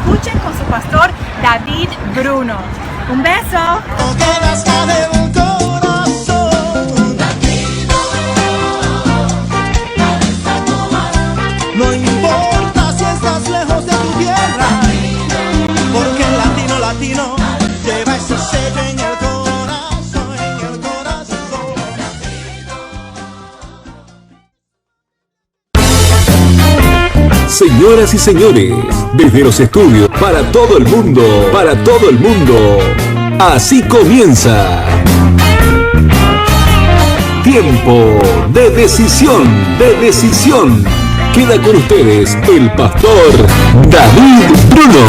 escuchen con su pastor David Bruno. Un beso. No importa si estás lejos de tu tierra, porque el latino lleva ese sello en el corazón, en el corazón. Señoras y señores, desde los estudios para todo el mundo, así comienza Tiempo de Decisión. Queda con ustedes el pastor David Bruno.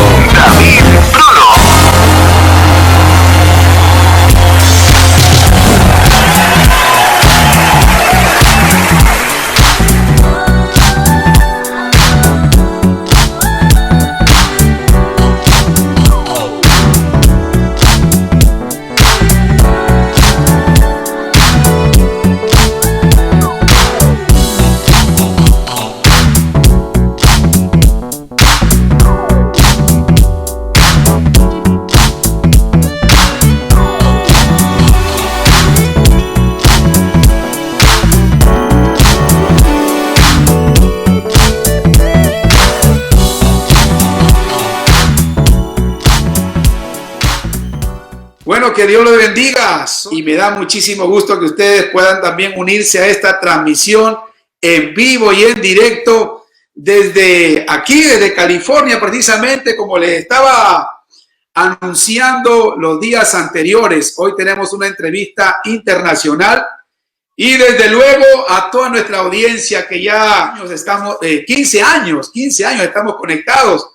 Bueno, que Dios los bendiga y me da muchísimo gusto que ustedes puedan también unirse a esta transmisión en vivo y en directo desde aquí, desde California, precisamente como les estaba anunciando los días anteriores. Hoy tenemos una entrevista internacional y desde luego a toda nuestra audiencia que ya estamos, 15 años estamos conectados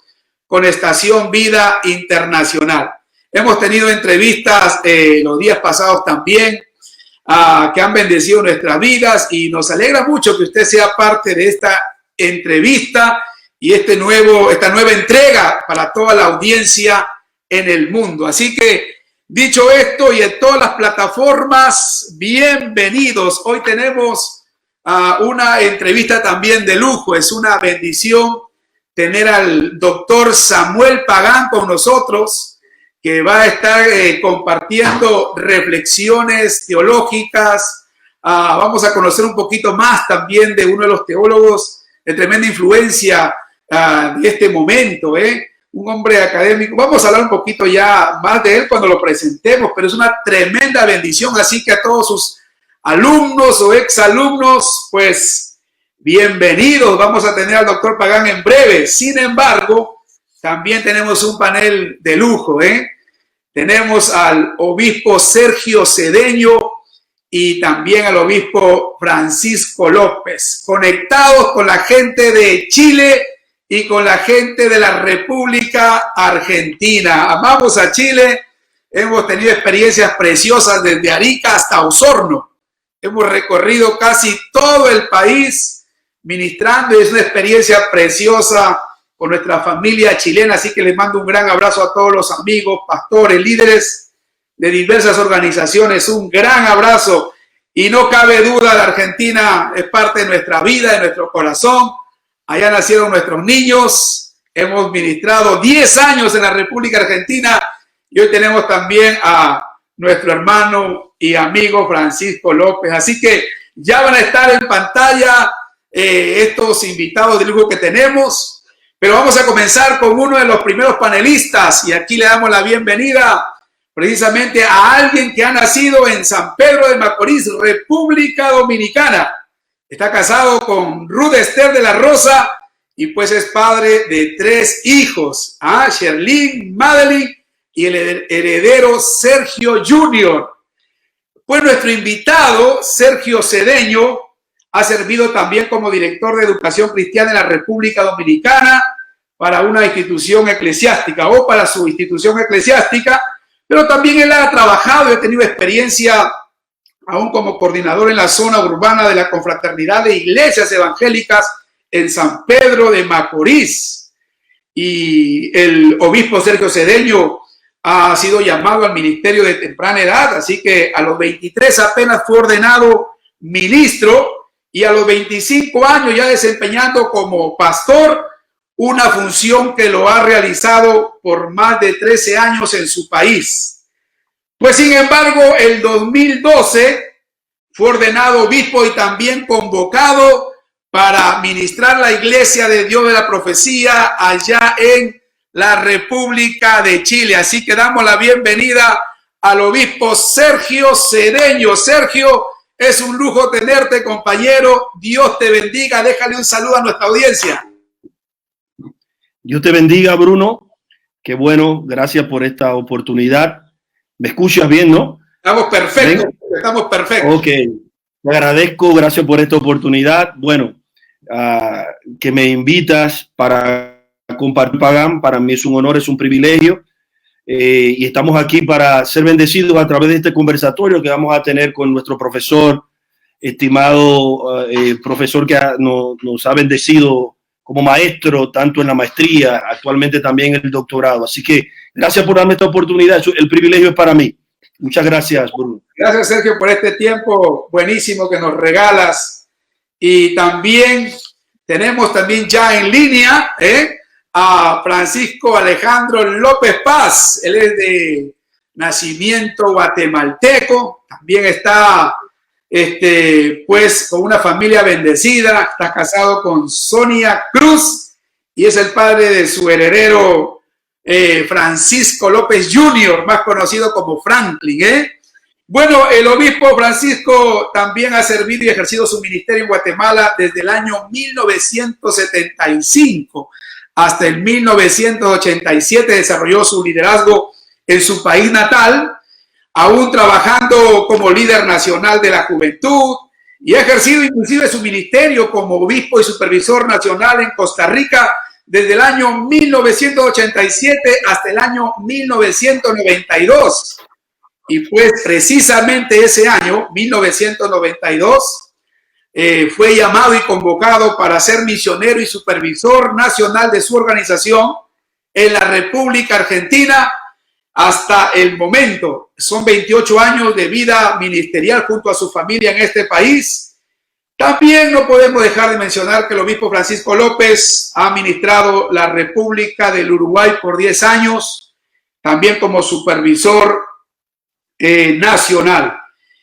con Estación Vida Internacional. Hemos tenido entrevistas los días pasados también que han bendecido nuestras vidas y nos alegra mucho que usted sea parte de esta entrevista y esta nueva entrega para toda la audiencia en el mundo. Así que, dicho esto y en todas las plataformas, bienvenidos. Hoy tenemos una entrevista también de lujo. Es una bendición tener al doctor Samuel Pagán con nosotros, que va a estar compartiendo reflexiones teológicas. Vamos a conocer un poquito más también de uno de los teólogos de tremenda influencia de este momento, un hombre académico. Vamos a hablar un poquito ya más de él cuando lo presentemos, pero es una tremenda bendición. Así que a todos sus alumnos o exalumnos, pues bienvenidos. Vamos a tener al doctor Pagán en breve. Sin embargo, también tenemos un panel de lujo, Tenemos al obispo Sergio Cedeño y también al obispo Francisco López, conectados con la gente de Chile y con la gente de la República Argentina. Amamos a Chile, hemos tenido experiencias preciosas desde Arica hasta Osorno. Hemos recorrido casi todo el país ministrando y es una experiencia preciosa con nuestra familia chilena, así que les mando un gran abrazo a todos los amigos, pastores, líderes de diversas organizaciones, un gran abrazo y no cabe duda, la Argentina es parte de nuestra vida, de nuestro corazón. Allá nacieron nuestros niños, hemos ministrado 10 años en la República Argentina y hoy tenemos también a nuestro hermano y amigo Francisco López, así que ya van a estar en pantalla estos invitados de lujo que tenemos. Pero vamos a comenzar con uno de los primeros panelistas y aquí le damos la bienvenida precisamente a alguien que ha nacido en San Pedro de Macorís, República Dominicana. Está casado con Ruth Esther de la Rosa y pues es padre de 3 hijos, Sherlyn, Madeline y el heredero Sergio Jr. Pues nuestro invitado, Sergio Cedeño, ha servido también como director de educación cristiana en la República Dominicana para una institución eclesiástica o para su institución eclesiástica, pero también él ha trabajado y ha tenido experiencia aún como coordinador en la zona urbana de la Confraternidad de Iglesias Evangélicas en San Pedro de Macorís. Y el obispo Sergio Cedeño ha sido llamado al ministerio de temprana edad, así que a los 23 apenas fue ordenado ministro y a los 25 años ya desempeñando como pastor, una función que lo ha realizado por más de 13 años en su país. Pues sin embargo, el 2012 fue ordenado obispo y también convocado para ministrar la Iglesia de Dios de la Profecía allá en la República de Chile. Así que damos la bienvenida al obispo Sergio Cedeño. Sergio, es un lujo tenerte, compañero. Dios te bendiga. Déjale un saludo a nuestra audiencia. Dios te bendiga, Bruno. Qué bueno, gracias por esta oportunidad. ¿Me escuchas bien, no? Estamos perfectos, estamos perfectos. Ok, te agradezco, gracias por esta oportunidad. Bueno, que me invitas para compartir Pagán, para mí es un honor, es un privilegio. Y estamos aquí para ser bendecidos a través de este conversatorio que vamos a tener con nuestro profesor, estimado profesor que nos ha bendecido como maestro, tanto en la maestría, actualmente también en el doctorado. Así que gracias por darme esta oportunidad. El privilegio es para mí. Muchas gracias, Bruno. Gracias, Sergio, por este tiempo buenísimo que nos regalas. Y también tenemos también ya en línea a Francisco Alejandro López Paz. Él es de nacimiento guatemalteco. También está pues con una familia bendecida. Está casado con Sonia Cruz y es el padre de su heredero Francisco López Jr., más conocido como Franklin. Bueno, el obispo Francisco también ha servido y ejercido su ministerio en Guatemala desde el año 1975 hasta el 1987. Desarrolló su liderazgo en su país natal, aún trabajando como líder nacional de la juventud, y ha ejercido inclusive su ministerio como obispo y supervisor nacional en Costa Rica desde el año 1987 hasta el año 1992. Y pues precisamente ese año, 1992, fue llamado y convocado para ser misionero y supervisor nacional de su organización en la República Argentina. Hasta el momento son 28 años de vida ministerial junto a su familia en este país. También no podemos dejar de mencionar que el obispo Francisco López ha administrado la República del Uruguay por 10 años, también como supervisor nacional.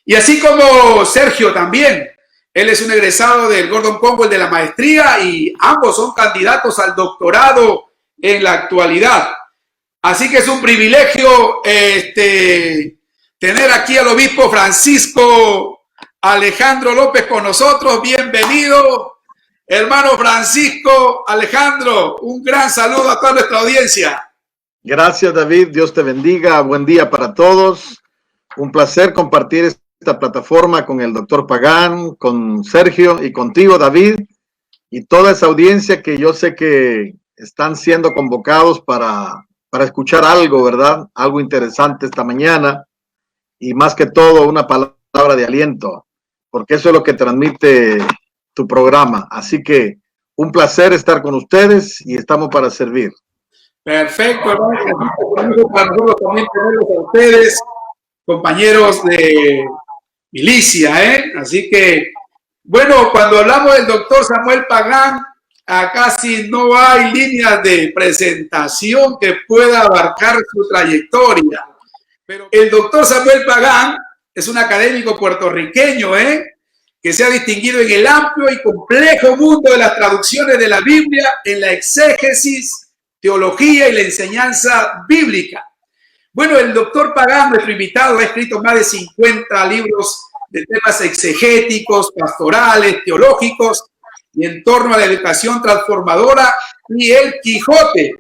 Y así como Sergio también, él es un egresado del Gordon Conwell de la maestría y ambos son candidatos al doctorado en la actualidad. Así que es un privilegio tener aquí al obispo Francisco Alejandro López con nosotros. Bienvenido, hermano Francisco Alejandro. Un gran saludo a toda nuestra audiencia. Gracias, David. Dios te bendiga. Buen día para todos. Un placer compartir esta plataforma con el doctor Pagán, con Sergio y contigo, David, y toda esa audiencia que yo sé que están siendo convocados para escuchar algo, ¿verdad? Algo interesante esta mañana y más que todo una palabra de aliento, porque eso es lo que transmite tu programa. Así que un placer estar con ustedes y estamos para servir. Perfecto, hermano. Para nosotros también tenerlos a ustedes, compañeros de milicia, Así que, bueno, cuando hablamos del doctor Samuel Pagán, casi no hay líneas de presentación que pueda abarcar su trayectoria. Pero el doctor Samuel Pagán es un académico puertorriqueño, que se ha distinguido en el amplio y complejo mundo de las traducciones de la Biblia, en la exégesis, teología y la enseñanza bíblica. Bueno, el doctor Pagán, nuestro invitado, ha escrito más de 50 libros de temas exegéticos, pastorales, teológicos y en torno a la educación transformadora y el Quijote.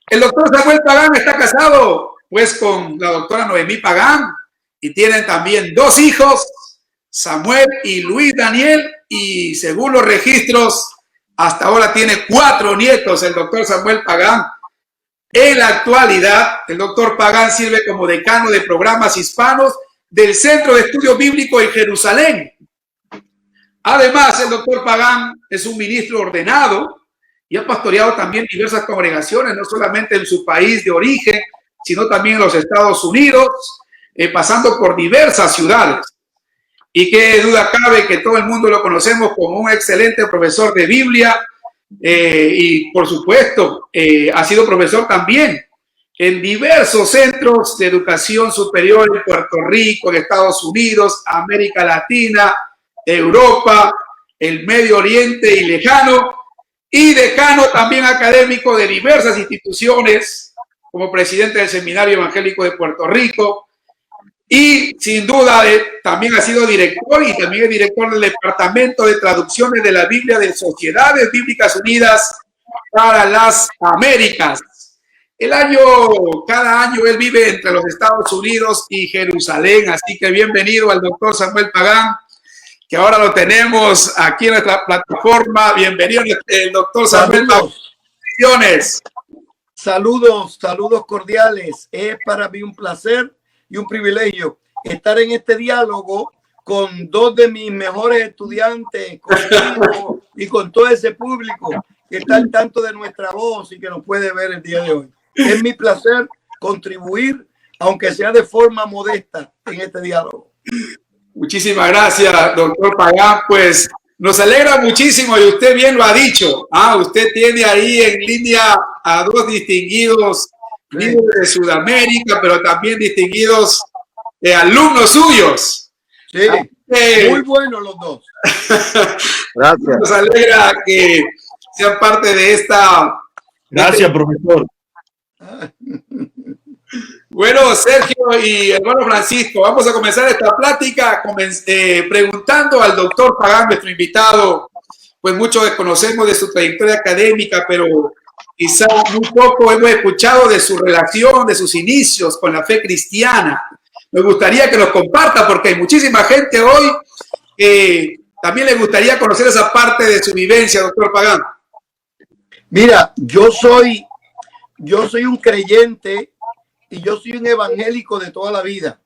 El doctor Samuel Pagán está casado pues con la doctora Noemí Pagán y tienen también 2 hijos, Samuel y Luis Daniel, y según los registros hasta ahora tiene 4 nietos el doctor Samuel Pagán. En la actualidad, el doctor Pagán sirve como decano de programas hispanos del Centro de Estudios Bíblicos en Jerusalén. Además, el doctor Pagán es un ministro ordenado y ha pastoreado también diversas congregaciones, no solamente en su país de origen, sino también en los Estados Unidos, pasando por diversas ciudades. Y qué duda cabe que todo el mundo lo conocemos como un excelente profesor de Biblia, y por supuesto ha sido profesor también en diversos centros de educación superior en Puerto Rico, en Estados Unidos, América Latina, Europa, el Medio Oriente y lejano, y decano también académico de diversas instituciones, como presidente del Seminario Evangélico de Puerto Rico, y sin duda también ha sido director y también es director del Departamento de Traducciones de la Biblia de Sociedades Bíblicas Unidas para las Américas. Cada año él vive entre los Estados Unidos y Jerusalén, así que bienvenido al doctor Samuel Pagán, que ahora lo tenemos aquí en nuestra plataforma. Bienvenido el doctor Samuel Pagán. Saludos cordiales. Es para mí un placer y un privilegio estar en este diálogo con dos de mis mejores estudiantes, contigo y con todo ese público que está al tanto de nuestra voz y que nos puede ver el día de hoy. Es mi placer contribuir, aunque sea de forma modesta, en este diálogo. Muchísimas gracias, doctor Pagán. Pues nos alegra muchísimo y usted bien lo ha dicho. Usted tiene ahí en línea a dos distinguidos líderes de Sudamérica, pero también distinguidos alumnos suyos. Sí, muy buenos los dos. Gracias. Nos alegra que sean parte de esta. Gracias, profesor. Bueno, Sergio y hermano Francisco, vamos a comenzar esta plática preguntando al doctor Pagán, nuestro invitado. Pues muchos desconocemos de su trayectoria académica, pero quizá muy poco hemos escuchado de su relación, de sus inicios con la fe cristiana. Me gustaría que nos comparta, porque hay muchísima gente hoy que también le gustaría conocer esa parte de su vivencia, doctor Pagán. Mira, yo soy un creyente y yo soy un evangélico de toda la vida.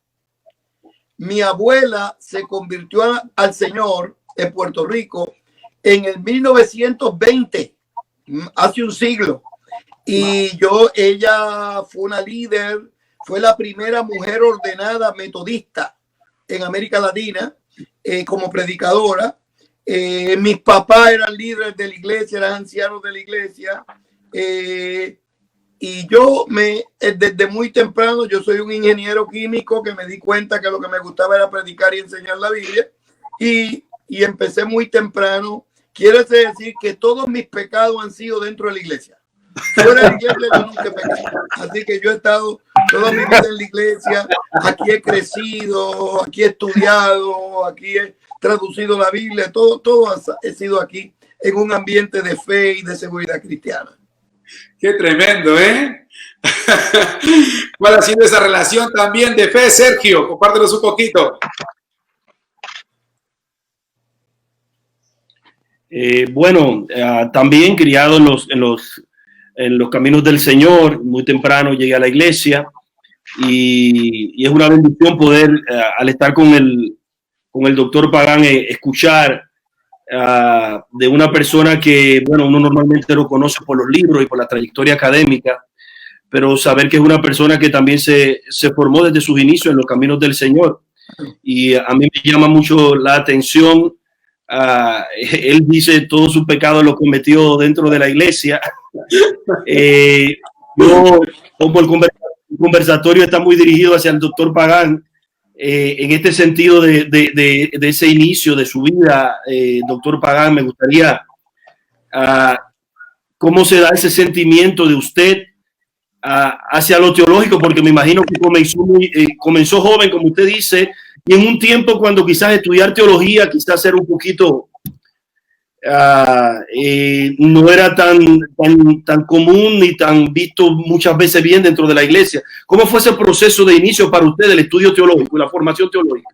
Mi abuela se convirtió al Señor en Puerto Rico en el 1920, hace un siglo. Y ella fue una líder, fue la primera mujer ordenada metodista en América Latina como predicadora. Mis papás eran líderes de la iglesia, eran ancianos de la iglesia. Y yo desde muy temprano, yo soy un ingeniero químico que me di cuenta que lo que me gustaba era predicar y enseñar la Biblia. Y empecé muy temprano. Quiere decir que todos mis pecados han sido dentro de la iglesia. Fuera de la iglesia yo nunca pequé. Así que yo he estado toda mi vida en la iglesia. Aquí he crecido, aquí he estudiado, aquí he traducido la Biblia. Todo he sido aquí en un ambiente de fe y de seguridad cristiana. Qué tremendo, ¿eh? ¿Cuál ha sido esa relación también de fe, Sergio? Compártenos un poquito. También criado en los caminos del Señor, muy temprano llegué a la iglesia y es una bendición poder, al estar con el doctor Pagán, escuchar de una persona que, uno normalmente lo conoce por los libros y por la trayectoria académica, pero saber que es una persona que también se formó desde sus inicios en los caminos del Señor. Y a mí me llama mucho la atención. Él dice todo su pecado lo cometió dentro de la iglesia. Como el conversatorio está muy dirigido hacia el doctor Pagán, en este sentido de ese inicio de su vida, doctor Pagán, me gustaría cómo se da ese sentimiento de usted hacia lo teológico, porque me imagino que comenzó joven, como usted dice, y en un tiempo cuando quizás estudiar teología, quizás era un poquito, no era tan común ni tan visto muchas veces bien dentro de la iglesia. ¿Cómo fue ese proceso de inicio para usted del estudio teológico y la formación teológica?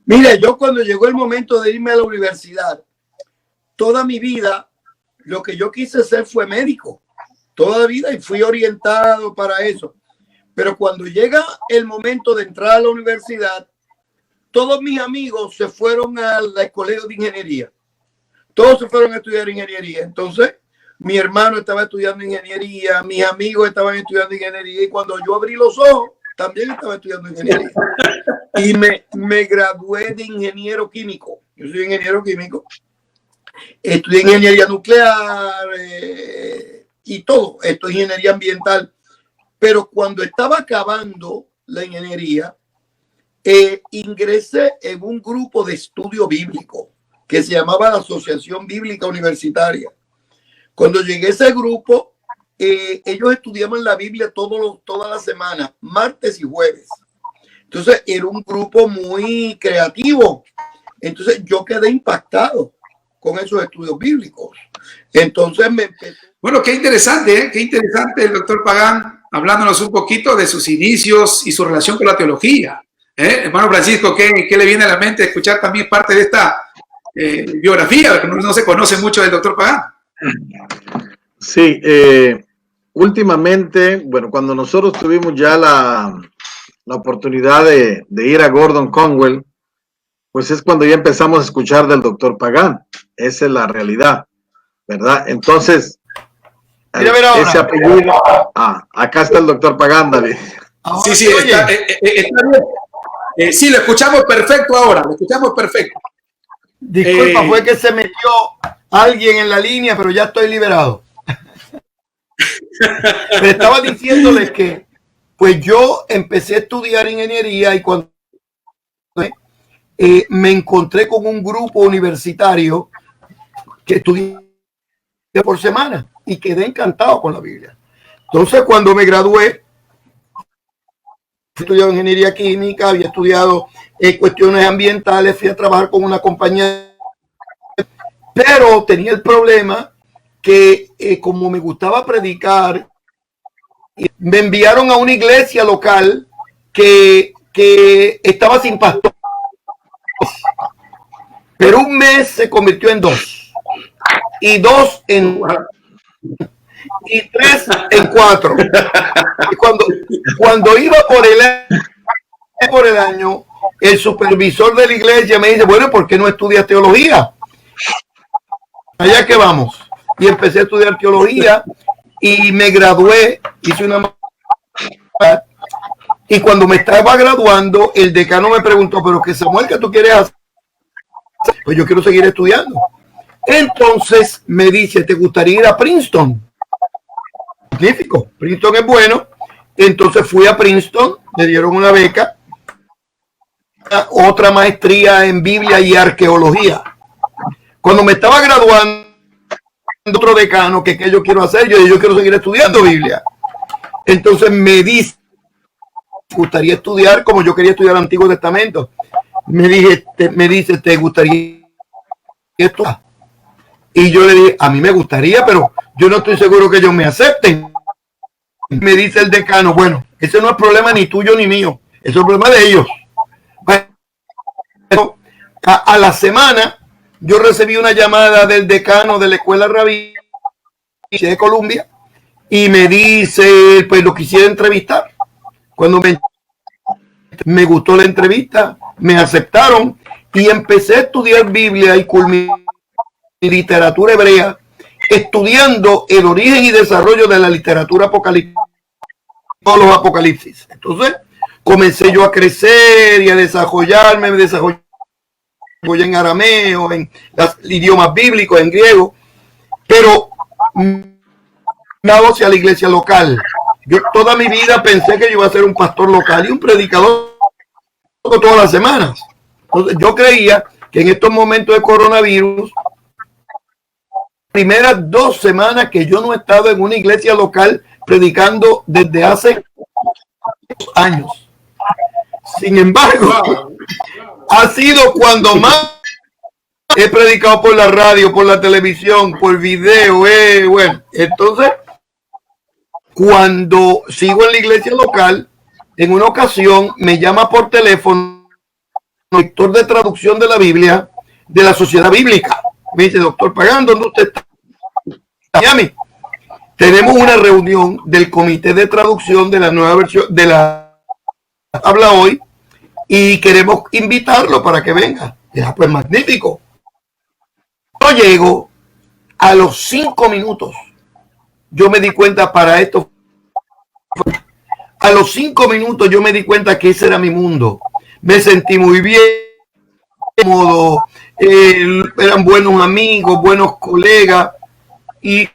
Mire, yo cuando llegó el momento de irme a la universidad, toda mi vida lo que yo quise ser fue médico, toda la vida, y fui orientado para eso. Pero cuando llega el momento de entrar a la universidad, todos mis amigos se fueron al colegio de ingeniería. Todos se fueron a estudiar ingeniería. Entonces, mi hermano estaba estudiando ingeniería, mis amigos estaban estudiando ingeniería, y cuando yo abrí los ojos, también estaba estudiando ingeniería. Y me gradué de ingeniero químico. Yo soy ingeniero químico. estudié ingeniería nuclear y todo, esto es ingeniería ambiental. Pero cuando estaba acabando la ingeniería, ingresé en un grupo de estudio bíblico que se llamaba la Asociación Bíblica Universitaria. Cuando llegué a ese grupo, ellos estudiaban la Biblia toda la semana, martes y jueves. Entonces era un grupo muy creativo. Entonces yo quedé impactado con esos estudios bíblicos. Entonces me empezó. Bueno, qué interesante el doctor Pagán, hablándonos un poquito de sus inicios y su relación con la teología. Hermano Francisco, ¿qué le viene a la mente escuchar también parte de esta biografía? Que no se conoce mucho del doctor Pagán. Sí, últimamente, bueno, cuando nosotros tuvimos ya la oportunidad de ir a Gordon Conwell, pues es cuando ya empezamos a escuchar del doctor Pagán. Esa es la realidad, ¿verdad? Entonces, ese apellido, acá está el doctor Pagán, David. Sí, está bien. Sí, lo escuchamos perfecto ahora, lo escuchamos perfecto. Disculpa, fue que se metió alguien en la línea, pero ya estoy liberado. Me estaba diciéndoles que pues yo empecé a estudiar ingeniería y cuando me encontré con un grupo universitario que estudié por semana y quedé encantado con la Biblia. Entonces cuando me gradué, he estudiado ingeniería química, había estudiado cuestiones ambientales, fui a trabajar con una compañía, pero tenía el problema que como me gustaba predicar, me enviaron a una iglesia local que estaba sin pastor. Pero un mes se convirtió en 2. Y 2 en... Y 3 en 4. Y cuando iba por el año, el supervisor de la iglesia me dice, bueno, ¿por qué no estudias teología? Allá que vamos. Y empecé a estudiar teología y me gradué, hice una... Y cuando me estaba graduando, el decano me preguntó, pero que Samuel, ¿qué tú quieres hacer? Pues yo quiero seguir estudiando. Entonces me dice, ¿te gustaría ir a Princeton? Magnífico, Princeton es bueno. Entonces fui a Princeton, me dieron una beca, otra maestría en Biblia y arqueología. Cuando me estaba graduando, otro decano, que qué yo quiero hacer, yo quiero seguir estudiando Biblia. Entonces me dice, gustaría estudiar como yo quería estudiar el Antiguo Testamento. Me dice, ¿te gustaría esto? Y yo le dije, a mí me gustaría, pero yo no estoy seguro que ellos me acepten. Me dice el decano, bueno, ese no es problema ni tuyo ni mío, ese es el problema de ellos. Bueno, a la semana yo recibí una llamada del decano de la escuela rabí de Columbia y me dice, pues lo quisiera entrevistar. Cuando me gustó la entrevista, me aceptaron y empecé a estudiar Biblia y culminé mi literatura hebrea estudiando el origen y desarrollo de la literatura apocalíptica, todos los apocalipsis. Entonces comencé yo a crecer y a desarrollarme, me desarrollé en arameo, en los idiomas bíblicos, en griego, pero hacia la iglesia local. Yo toda mi vida pensé que yo iba a ser un pastor local y un predicador todas las semanas. Entonces yo creía que en estos momentos de coronavirus, primeras 2 semanas que yo no he estado en una iglesia local predicando desde hace años. Sin embargo, ha sido cuando más he predicado por la radio, por la televisión, por video. Bueno, entonces, cuando sigo en la iglesia local, en una ocasión me llama por teléfono el director de traducción de la Biblia de la Sociedad Bíblica. Me dice, doctor Pagán, ¿dónde usted está? Miami. Tenemos una reunión del comité de traducción de la nueva versión de la Habla Hoy y queremos invitarlo para que venga. Ya, pues magnífico. Yo llego a los 5 minutos. Yo me di cuenta para esto. A los 5 minutos yo me di cuenta que ese era mi mundo. Me sentí muy bien. cómodos, eran buenos amigos, buenos colegas, y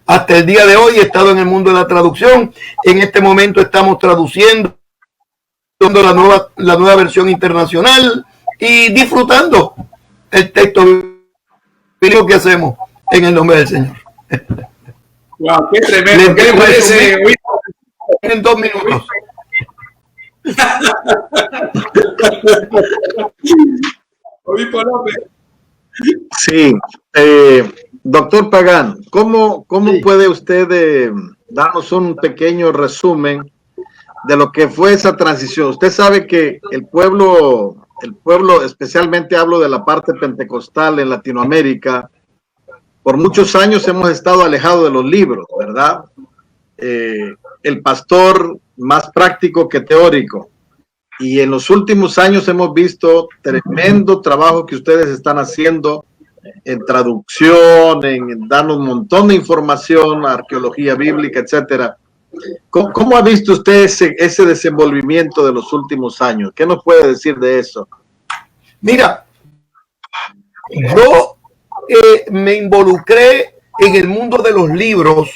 hasta el día de hoy he estado en el mundo de la traducción. En este momento estamos traduciendo la nueva versión internacional y disfrutando el texto que hacemos en el nombre del Señor. Wow, qué tremendo. ¿Qué le parece? En 2 minutos. Obispo López. Sí, doctor Pagán, ¿cómo puede usted darnos un pequeño resumen de lo que fue esa transición? Usted sabe que el pueblo, especialmente hablo de la parte pentecostal en Latinoamérica, por muchos años hemos estado alejados de los libros, ¿verdad? El pastor más práctico que teórico. Y en los últimos años hemos visto tremendo trabajo que ustedes están haciendo en traducción, en darnos un montón de información, arqueología bíblica, etcétera. ¿Cómo ha visto usted ese desenvolvimiento de los últimos años? ¿Qué nos puede decir de eso? Mira, yo me involucré en el mundo de los libros,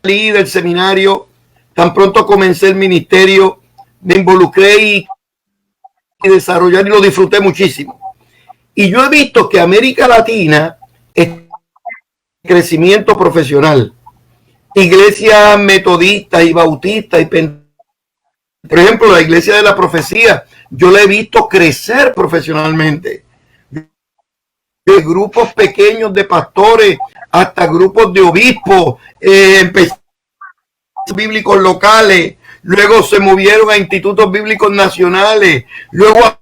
salí del seminario, tan pronto comencé el ministerio, me involucré y desarrollar y lo disfruté muchísimo. Y yo he visto que América Latina es crecimiento profesional. Iglesias metodistas y bautistas y por ejemplo, la Iglesia de la Profecía, yo la he visto crecer profesionalmente. De grupos pequeños de pastores hasta grupos de obispos, bíblicos locales, luego se movieron a institutos bíblicos nacionales, luego a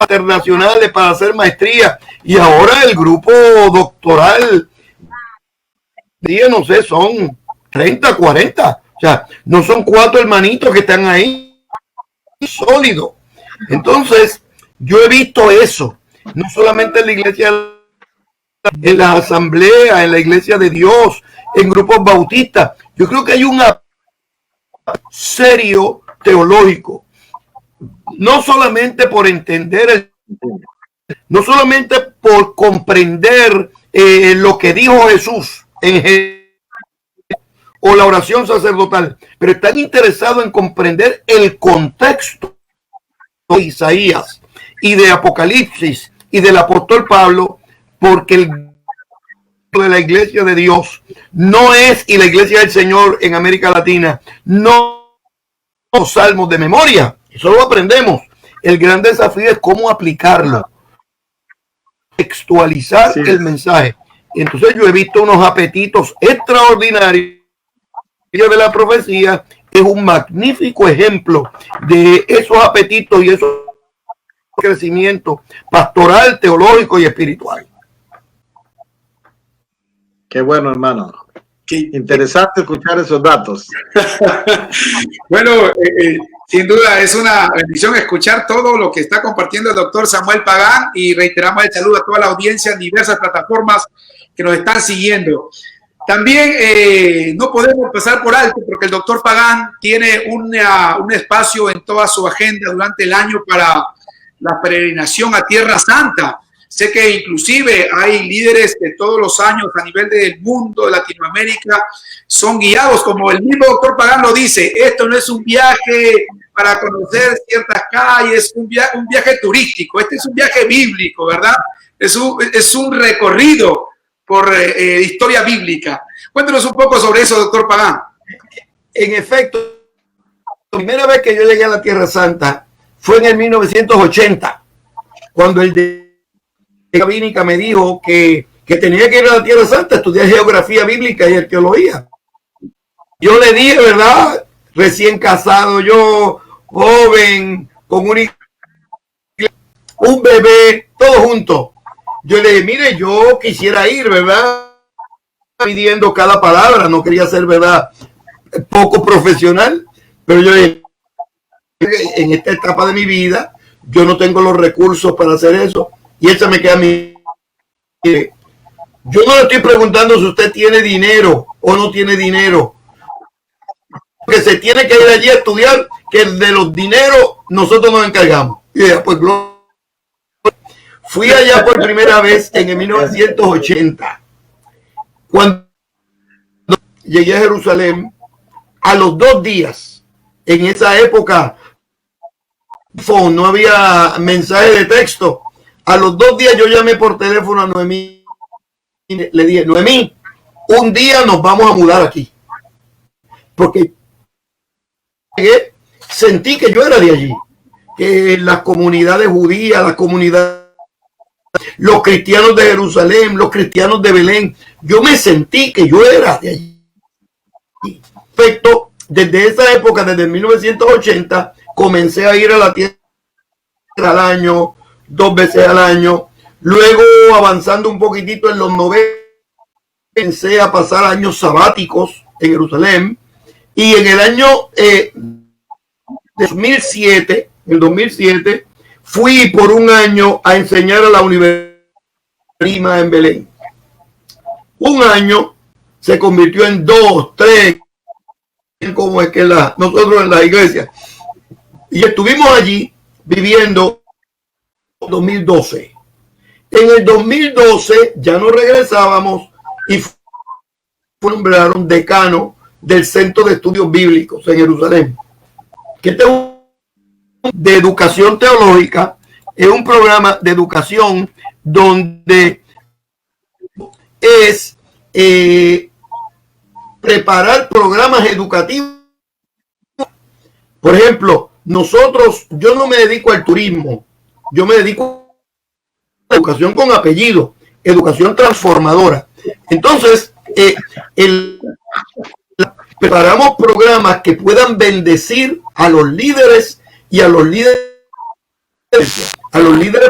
internacionales para hacer maestría, y ahora el grupo doctoral, no sé, son 30, 40, o sea, no son 4 hermanitos que están ahí sólidos. Entonces, yo he visto eso, no solamente en la iglesia, en las asambleas, en la iglesia de Dios, en grupos bautistas. Yo creo que hay un serio teológico, no solamente por entender, no solamente por comprender lo que dijo Jesús o la oración sacerdotal, pero están interesados en comprender el contexto de Isaías y de Apocalipsis y del apóstol Pablo, porque el de la iglesia de Dios no es, y la iglesia del Señor en América Latina no los salmos de memoria, eso lo aprendemos. El gran desafío es cómo aplicarlo, textualizar el mensaje. Y entonces yo he visto unos apetitos extraordinarios de la profecía, que es un magnífico ejemplo de esos apetitos y esos crecimiento pastoral, teológico y espiritual. Qué bueno, hermano. Qué interesante escuchar esos datos. Bueno, sin duda es una bendición escuchar todo lo que está compartiendo el doctor Samuel Pagán, y reiteramos el saludo a toda la audiencia en diversas plataformas que nos están siguiendo. También no podemos pasar por alto, porque el doctor Pagán tiene un espacio en toda su agenda durante el año para la peregrinación a Tierra Santa. Sé que inclusive hay líderes de todos los años a nivel del mundo, de Latinoamérica, son guiados, como el mismo doctor Pagán lo dice. Esto no es un viaje para conocer ciertas calles, un viaje turístico. Este es un viaje bíblico, ¿verdad? Es un recorrido por historia bíblica. Cuéntanos un poco sobre eso, doctor Pagán. En efecto, la primera vez que yo llegué a la Tierra Santa fue en el 1980, cuando el de Cabínica me dijo que tenía que ir a la Tierra Santa a estudiar geografía bíblica y arqueología. Yo le dije, ¿verdad? Recién casado, yo, joven, con un bebé, todo junto. Yo le dije, mire, yo quisiera ir, ¿verdad? Pidiendo cada palabra, no quería ser, ¿verdad?, poco profesional, pero yo le dije, en esta etapa de mi vida, yo no tengo los recursos para hacer eso, y eso me queda a mí. Yo no le estoy preguntando si usted tiene dinero o no tiene dinero, porque se tiene que ir allí a estudiar, que de los dineros nosotros nos encargamos. Pues, fui allá por primera vez en el 1980. Cuando llegué a Jerusalén, a los 2 días, en esa época, no había mensaje de texto. A los 2 días yo llamé por teléfono a Noemí y le dije, Noemí, un día nos vamos a mudar aquí. Porque sentí que yo era de allí, que las comunidades judías, las comunidades, los cristianos de Jerusalén, los cristianos de Belén, yo me sentí que yo era de allí. Perfecto, desde esa época, desde 1980, comencé a ir a la tierra al año, 2 veces al año. Luego, avanzando un poquitito en los 90, comencé a pasar años sabáticos en Jerusalén. Y en el año 2007, fui por un año a enseñar a la Universidad en Belén. Un año se convirtió en 2, 3, como es que nosotros en la iglesia. Y estuvimos allí viviendo 2012. En el 2012 ya no regresábamos y nombraron decano del Centro de Estudios Bíblicos en Jerusalén, que es de educación teológica, es un programa de educación donde es preparar programas educativos. Por ejemplo, yo no me dedico al turismo, yo me dedico a la educación con apellido, educación transformadora. Entonces, preparamos programas que puedan bendecir a los líderes y a los líderes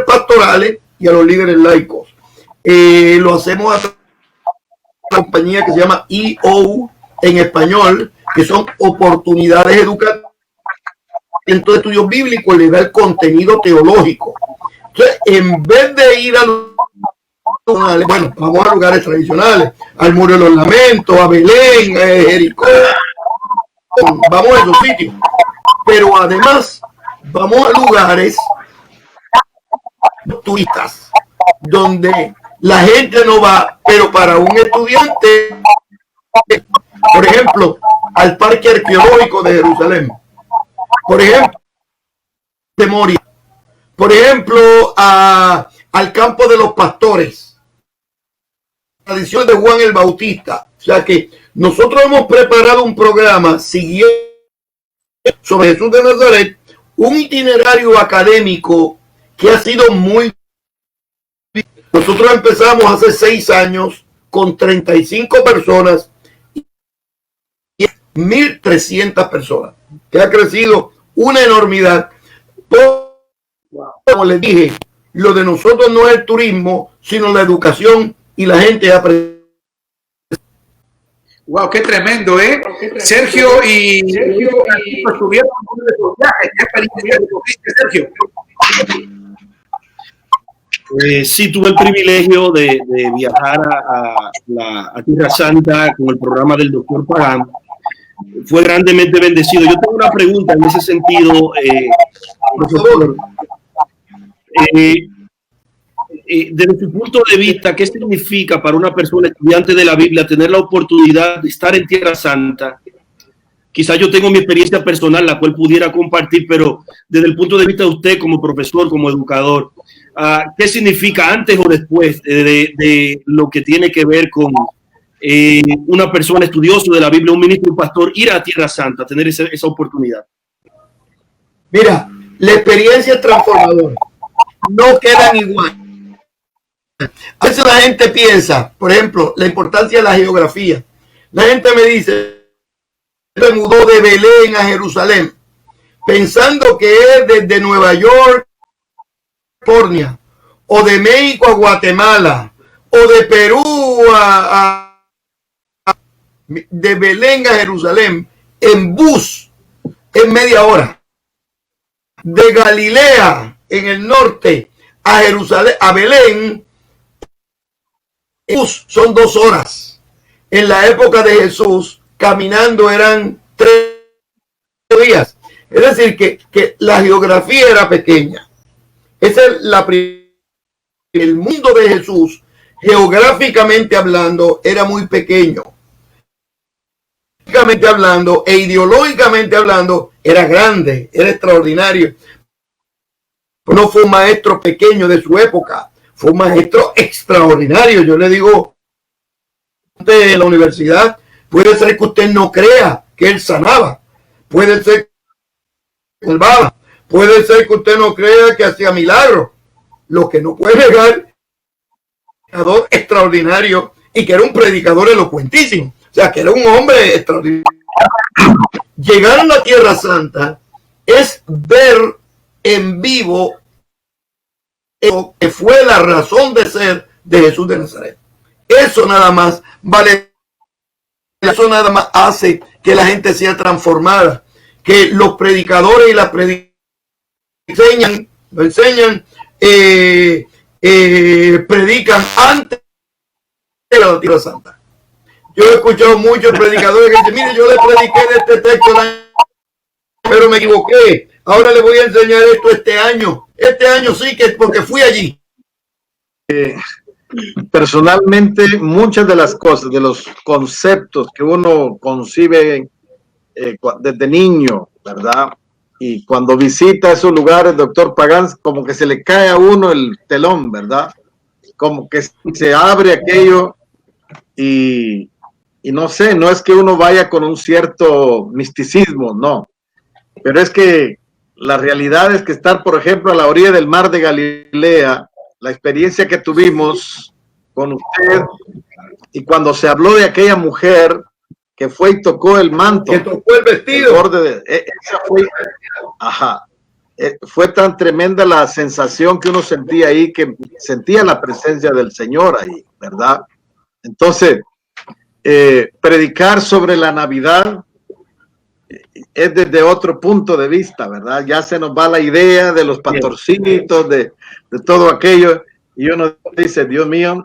pastorales y a los líderes laicos. Lo hacemos a través de una compañía que se llama EO en español, que son oportunidades educativas. Centro de Estudios Bíblicos le da el contenido teológico. Entonces, en vez de ir bueno, vamos a lugares tradicionales, al Muro de los Lamentos, a Belén, Jericó, vamos a esos sitios, pero además vamos a lugares turistas donde la gente no va, pero para un estudiante, por ejemplo, al Parque Arqueológico de Jerusalén, por ejemplo, de Moria, por ejemplo, al Campo de los Pastores, tradición de Juan el Bautista. O sea que nosotros hemos preparado un programa siguiendo sobre Jesús de Nazaret, un itinerario académico que ha sido muy... Nosotros empezamos hace 6 años con 35 personas y 1.300 personas, que ha crecido una enormidad. Como les dije, lo de nosotros no es el turismo, sino la educación y la gente aprende. Wow, qué tremendo, ¿eh? Sergio y estuvieron en esos viajes. ¿Qué experiencia tuviste, Sergio? Sí, tuve el privilegio de viajar a Tierra Santa con el programa del doctor Pagán. Fue grandemente bendecido. Yo tengo una pregunta en ese sentido, profesor. Desde su punto de vista, ¿qué significa para una persona estudiante de la Biblia tener la oportunidad de estar en Tierra Santa? Quizás yo tengo mi experiencia personal, la cual pudiera compartir, pero desde el punto de vista de usted como profesor, como educador, ¿qué significa antes o después de lo que tiene que ver con una persona estudiosa de la Biblia, un ministro, un pastor, ir a Tierra Santa, tener esa oportunidad? Mira, la experiencia es transformadora. No quedan igual. A veces la gente piensa, por ejemplo, la importancia de la geografía. La gente me dice, se mudó de Belén a Jerusalén, pensando que es desde Nueva York, California, o de México a Guatemala, o de Perú de Belén a Jerusalén, en bus, en media hora. De Galilea, en el norte, a Jerusalén, a Belén, son 2 horas. En la época de Jesús, caminando eran 3 días. Es decir, que la geografía era pequeña. Esa es el mundo de Jesús, geográficamente hablando, era muy pequeño. Geográficamente hablando e ideológicamente hablando, era grande, era extraordinario. No fue un maestro pequeño de su época, fue un maestro extraordinario. Yo le digo, de la universidad, puede ser que usted no crea que él sanaba, puede ser que salvaba, puede ser que usted no crea que hacía milagros. Lo que no puede negar, un predicador extraordinario y que era un predicador elocuentísimo, o sea, que era un hombre extraordinario. Llegar a la Tierra Santa es ver en vivo lo que fue la razón de ser de Jesús de Nazaret. Eso nada más vale, eso nada más hace que la gente sea transformada, que los predicadores y las enseñan, predican antes de la Tierra Santa. Yo he escuchado muchos predicadores que dicen, mire, yo le prediqué de este texto, pero me equivoqué. Ahora le voy a enseñar esto este año. Este año sí, que es porque fui allí. Personalmente, muchas de las cosas, de los conceptos que uno concibe desde niño, ¿verdad? Y cuando visita esos lugares, doctor Pagán, como que se le cae a uno el telón, ¿verdad? Como que se abre aquello y no sé, no es que uno vaya con un cierto misticismo, no. Pero es que la realidad es que estar, por ejemplo, a la orilla del mar de Galilea, la experiencia que tuvimos con usted, y cuando se habló de aquella mujer que fue y tocó el manto, que tocó el vestido, esa fue, fue tan tremenda la sensación que uno sentía ahí, que sentía la presencia del Señor ahí, ¿verdad? Entonces, predicar sobre la Navidad es desde otro punto de vista, ¿verdad? Ya se nos va la idea de los pastorcitos, de todo aquello, y uno dice, Dios mío,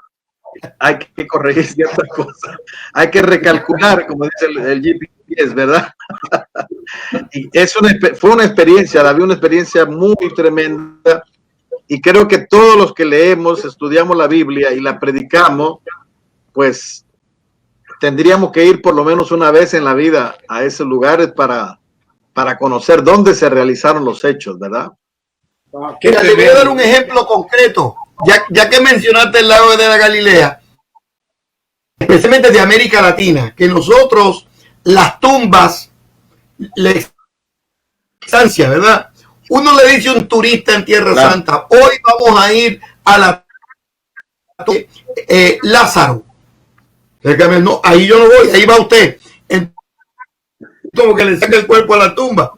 hay que corregir ciertas cosas, hay que recalcular, como dice el GPS, ¿verdad? Y fue una experiencia, David, una experiencia muy tremenda, y creo que todos los que leemos, estudiamos la Biblia y la predicamos, pues tendríamos que ir por lo menos una vez en la vida a esos lugares para conocer dónde se realizaron los hechos, ¿verdad? Mira, te voy a dar un ejemplo concreto, ya que mencionaste el lago de la Galilea, especialmente de América Latina, que nosotros las tumbas, la distancia, ¿verdad? Uno le dice a un turista en Tierra Santa, hoy vamos a ir a la Lázaro. No, ahí yo no voy, ahí va usted. Como que le saca el cuerpo a la tumba.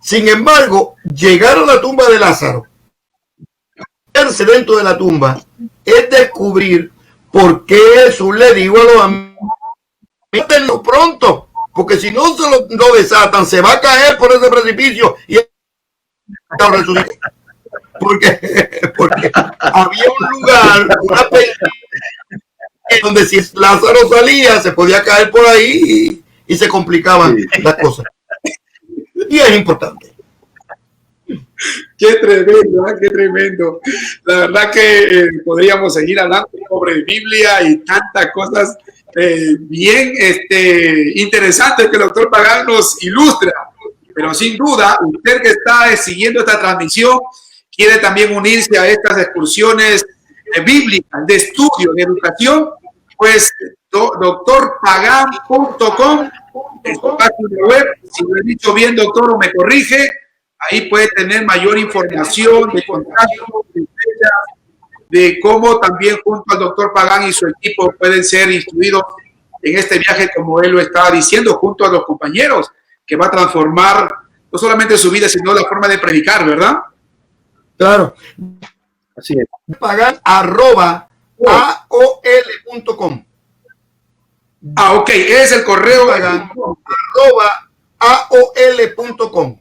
Sin embargo, llegar a la tumba de Lázaro, verse dentro de la tumba, es descubrir por qué Jesús le dijo a los amigos, mátenlo pronto, porque si no se lo desatan, se va a caer por ese precipicio y porque había un lugar, una película, donde si Lázaro salía, se podía caer por ahí y se complicaban las cosas. Y es importante. Qué tremendo, qué tremendo. La verdad que podríamos seguir hablando sobre Biblia y tantas cosas bien interesantes que el doctor Pagán nos ilustra. Pero sin duda, usted que está siguiendo esta transmisión, quiere también unirse a estas excursiones bíblicas, de estudio, de educación, pues doctorpagan.com es su página web. Si lo he dicho bien, doctor, o me corrige, ahí puede tener mayor información de contacto, de cómo también junto al doctor Pagán y su equipo pueden ser instruidos en este viaje, como él lo estaba diciendo, junto a los compañeros, que va a transformar no solamente su vida, sino la forma de predicar, ¿verdad? Claro. Así es. Pagan@aol.com. Ok, es el correo. @aol.com.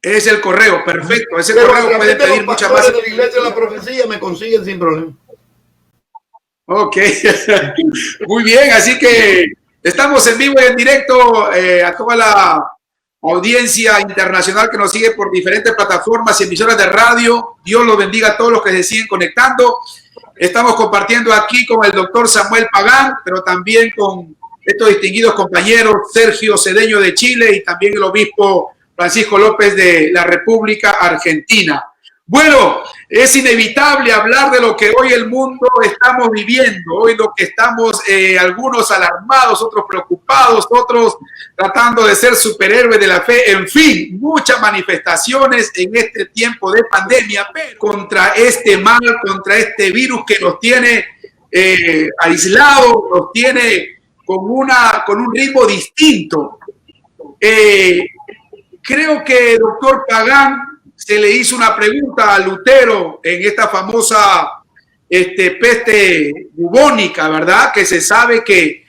Es el correo, perfecto. Ese correo puede pedir muchas más. De la Iglesia de la Profecía me consiguen sin problema. Ok, muy bien, así que estamos en vivo y en directo a toda la audiencia internacional que nos sigue por diferentes plataformas y emisoras de radio. Dios los bendiga a todos los que se siguen conectando. Estamos compartiendo aquí con el doctor Samuel Pagán, pero también con estos distinguidos compañeros, Sergio Cedeño de Chile y también el obispo Francisco López de la República Argentina. Bueno, es inevitable hablar de lo que hoy el mundo estamos viviendo, hoy lo que estamos algunos alarmados, otros preocupados, otros tratando de ser superhéroes de la fe, en fin, muchas manifestaciones en este tiempo de pandemia, pero contra este mal, contra este virus que nos tiene aislados, nos tiene con un ritmo distinto. Creo que, doctor Pagán, se le hizo una pregunta a Lutero en esta famosa peste bubónica, ¿verdad? Que se sabe que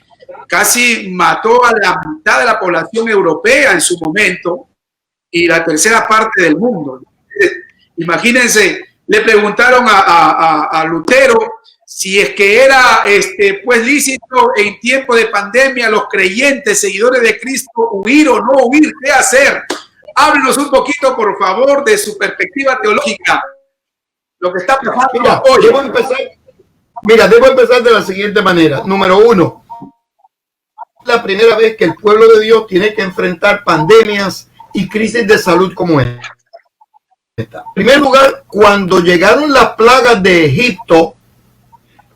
casi mató a la mitad de la población europea en su momento y la tercera parte del mundo. Imagínense, le preguntaron a Lutero si es que era pues lícito en tiempo de pandemia los creyentes, seguidores de Cristo, huir o no huir, ¿qué hacer? Háblenos un poquito, por favor, de su perspectiva teológica, lo que está pasando hoy. Debo empezar de la siguiente manera. Número uno, la primera vez que el pueblo de Dios tiene que enfrentar pandemias y crisis de salud como esta. En primer lugar, cuando llegaron las plagas de Egipto,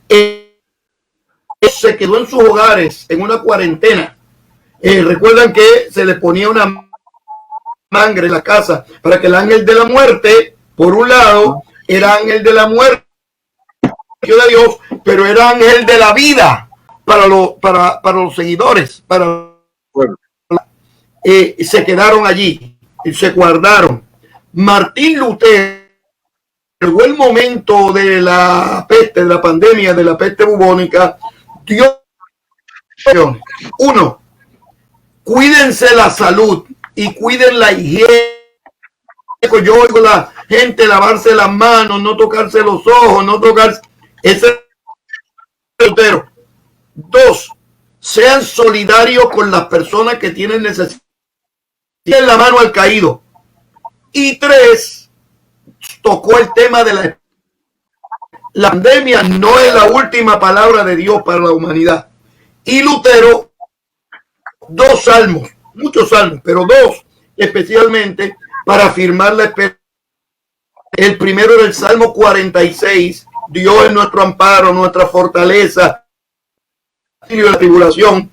se quedó en sus hogares en una cuarentena. Recuerdan que se le ponía una mangre en la casa para que el ángel de la muerte, por un lado, era ángel de la muerte de Dios, pero era ángel de la vida para los seguidores, se quedaron allí y se guardaron. Martín Lutero llegó el momento de la peste, de la pandemia, de la peste bubónica. Dios, uno, cuídense la salud y cuiden la higiene. Yo oigo a la gente lavarse las manos, no tocarse los ojos, no tocarse. Ese es Lutero. Dos, sean solidarios con las personas que tienen necesidad. Tienen la mano al caído. Y tres, tocó el tema de la pandemia. No es la última palabra de Dios para la humanidad. Y Lutero, dos salmos, muchos salmos, pero dos especialmente para afirmar la esperanza. El primero era el Salmo 46, Dios es nuestro amparo, nuestra fortaleza, y la tribulación.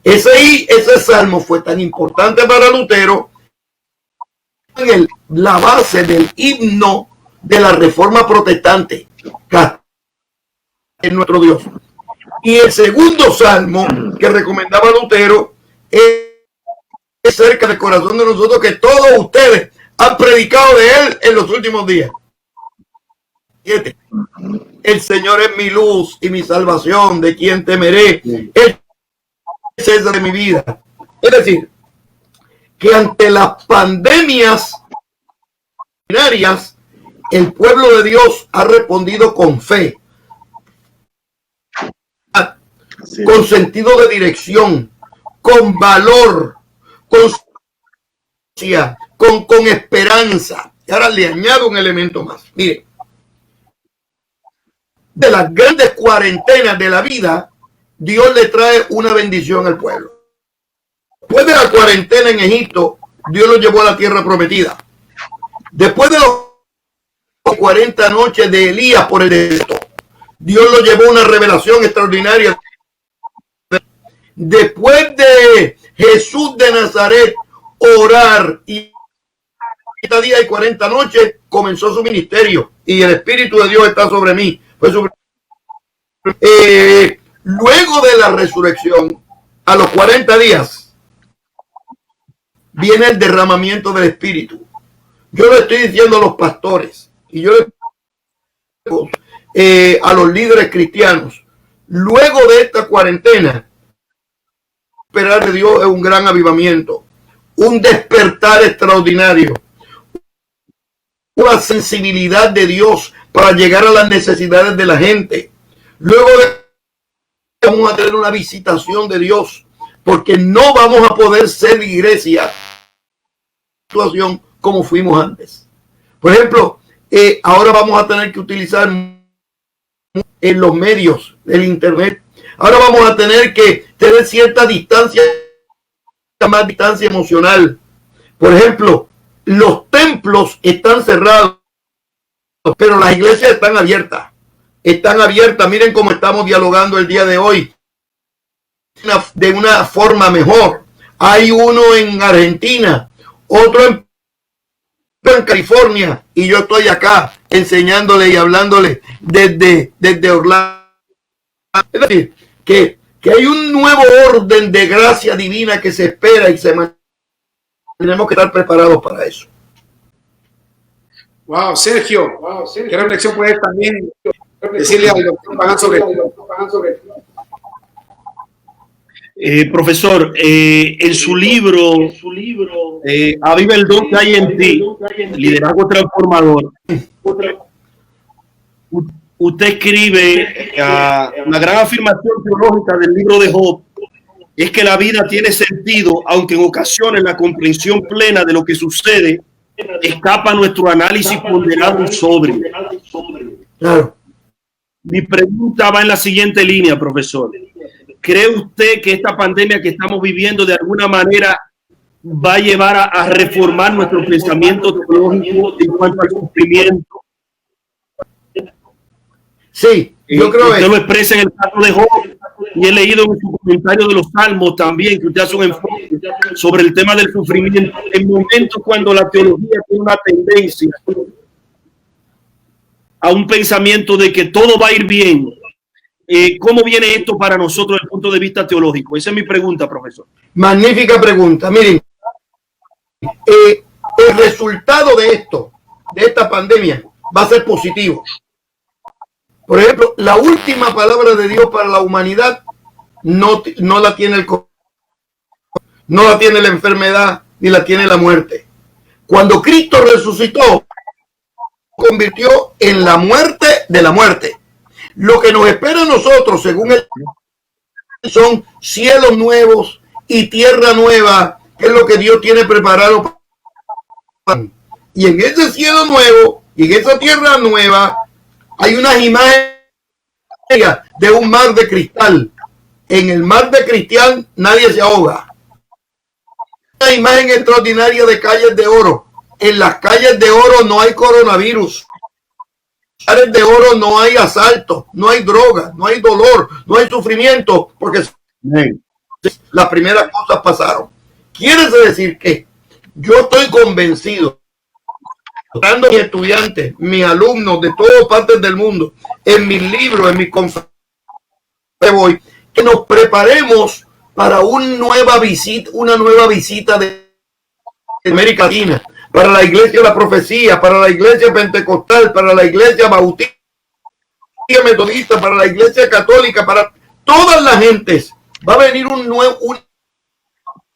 Ese salmo fue tan importante para Lutero, la base del himno de la Reforma Protestante, en nuestro Dios. Y el segundo salmo que recomendaba Lutero es cerca del corazón de nosotros, que todos ustedes han predicado de él en los últimos días. 7. El Señor es mi luz y mi salvación, ¿de quién temeré? Él es César de mi vida. Es decir, que ante las pandemias ordinarias, el pueblo de Dios ha respondido con fe, con sentido de dirección, con valor, con esperanza. Y ahora le añado un elemento más. Mire, de las grandes cuarentenas de la vida, Dios le trae una bendición al pueblo. Después de la cuarentena en Egipto, Dios lo llevó a la tierra prometida. Después de los 40 noches de Elías por el desierto, Dios lo llevó a una revelación extraordinaria. Después de Jesús de Nazaret orar y 40 días y 40 noches, comenzó su ministerio y el Espíritu de Dios está sobre mí. Luego de la resurrección, a los 40 días, viene el derramamiento del Espíritu. Yo le estoy diciendo a los pastores y yo le digo a los líderes cristianos, luego de esta cuarentena, esperar de Dios es un gran avivamiento, un despertar extraordinario, una sensibilidad de Dios para llegar a las necesidades de la gente. Luego vamos a tener una visitación de Dios, porque no vamos a poder ser iglesia situación como fuimos antes. Por ejemplo, ahora vamos a tener que utilizar en los medios del internet. Ahora vamos a tener que tener cierta distancia, más distancia emocional. Por ejemplo, los templos están cerrados, pero las iglesias están abiertas. Están abiertas. Miren cómo estamos dialogando el día de hoy de una forma mejor. Hay uno en Argentina, otro en California, y yo estoy acá enseñándole y hablándole desde Orlando. Es decir, que hay un nuevo orden de gracia divina que se espera y tenemos que estar preparados para eso. Wow, Sergio, ¿qué reflexión puedes también decirle al doctor Pagán sobre esto? Profesor, en su libro, Aviva el Don que hay en ti, Liderazgo Transformador, usted escribe una gran afirmación teológica del libro de Job, es que la vida tiene sentido, aunque en ocasiones la comprensión plena de lo que sucede escapa a nuestro análisis ponderado y sobrio. Claro. Mi pregunta va en la siguiente línea, profesor. ¿Cree usted que esta pandemia que estamos viviendo de alguna manera va a llevar a reformar nuestro pensamiento teológico en cuanto al sufrimiento? Sí, yo creo que usted lo expresa en el caso de Job y he leído en su comentario de los Salmos también que usted hace un enfoque sobre el tema del sufrimiento en momentos cuando la teología tiene una tendencia a un pensamiento de que todo va a ir bien. ¿Cómo viene esto para nosotros desde el punto de vista teológico? Esa es mi pregunta, profesor. Magnífica pregunta. Miren, el resultado de esta pandemia, va a ser positivo. Por ejemplo, la última palabra de Dios para la humanidad no la tiene no la tiene la enfermedad ni la tiene la muerte. Cuando Cristo resucitó, convirtió en la muerte de la muerte. Lo que nos espera a nosotros, según él, son cielos nuevos y tierra nueva, que es lo que Dios tiene preparado. Y en ese cielo nuevo y en esa tierra nueva hay unas imágenes de un mar de cristal. En el mar de cristal nadie se ahoga. Una imagen extraordinaria de calles de oro. En las calles de oro no hay coronavirus. En las calles de oro no hay asalto, no hay droga, no hay dolor, no hay sufrimiento, porque las primeras cosas pasaron. Quiere decir que yo estoy convencido, dando a mis estudiantes, mis alumnos de todas partes del mundo, en mis libros, en mis conferencias, que nos preparemos para una nueva visita de América Latina, para la iglesia de la profecía, para la iglesia pentecostal, para la iglesia bautista, metodista, para la iglesia católica, para todas las gentes. Va a venir un nuevo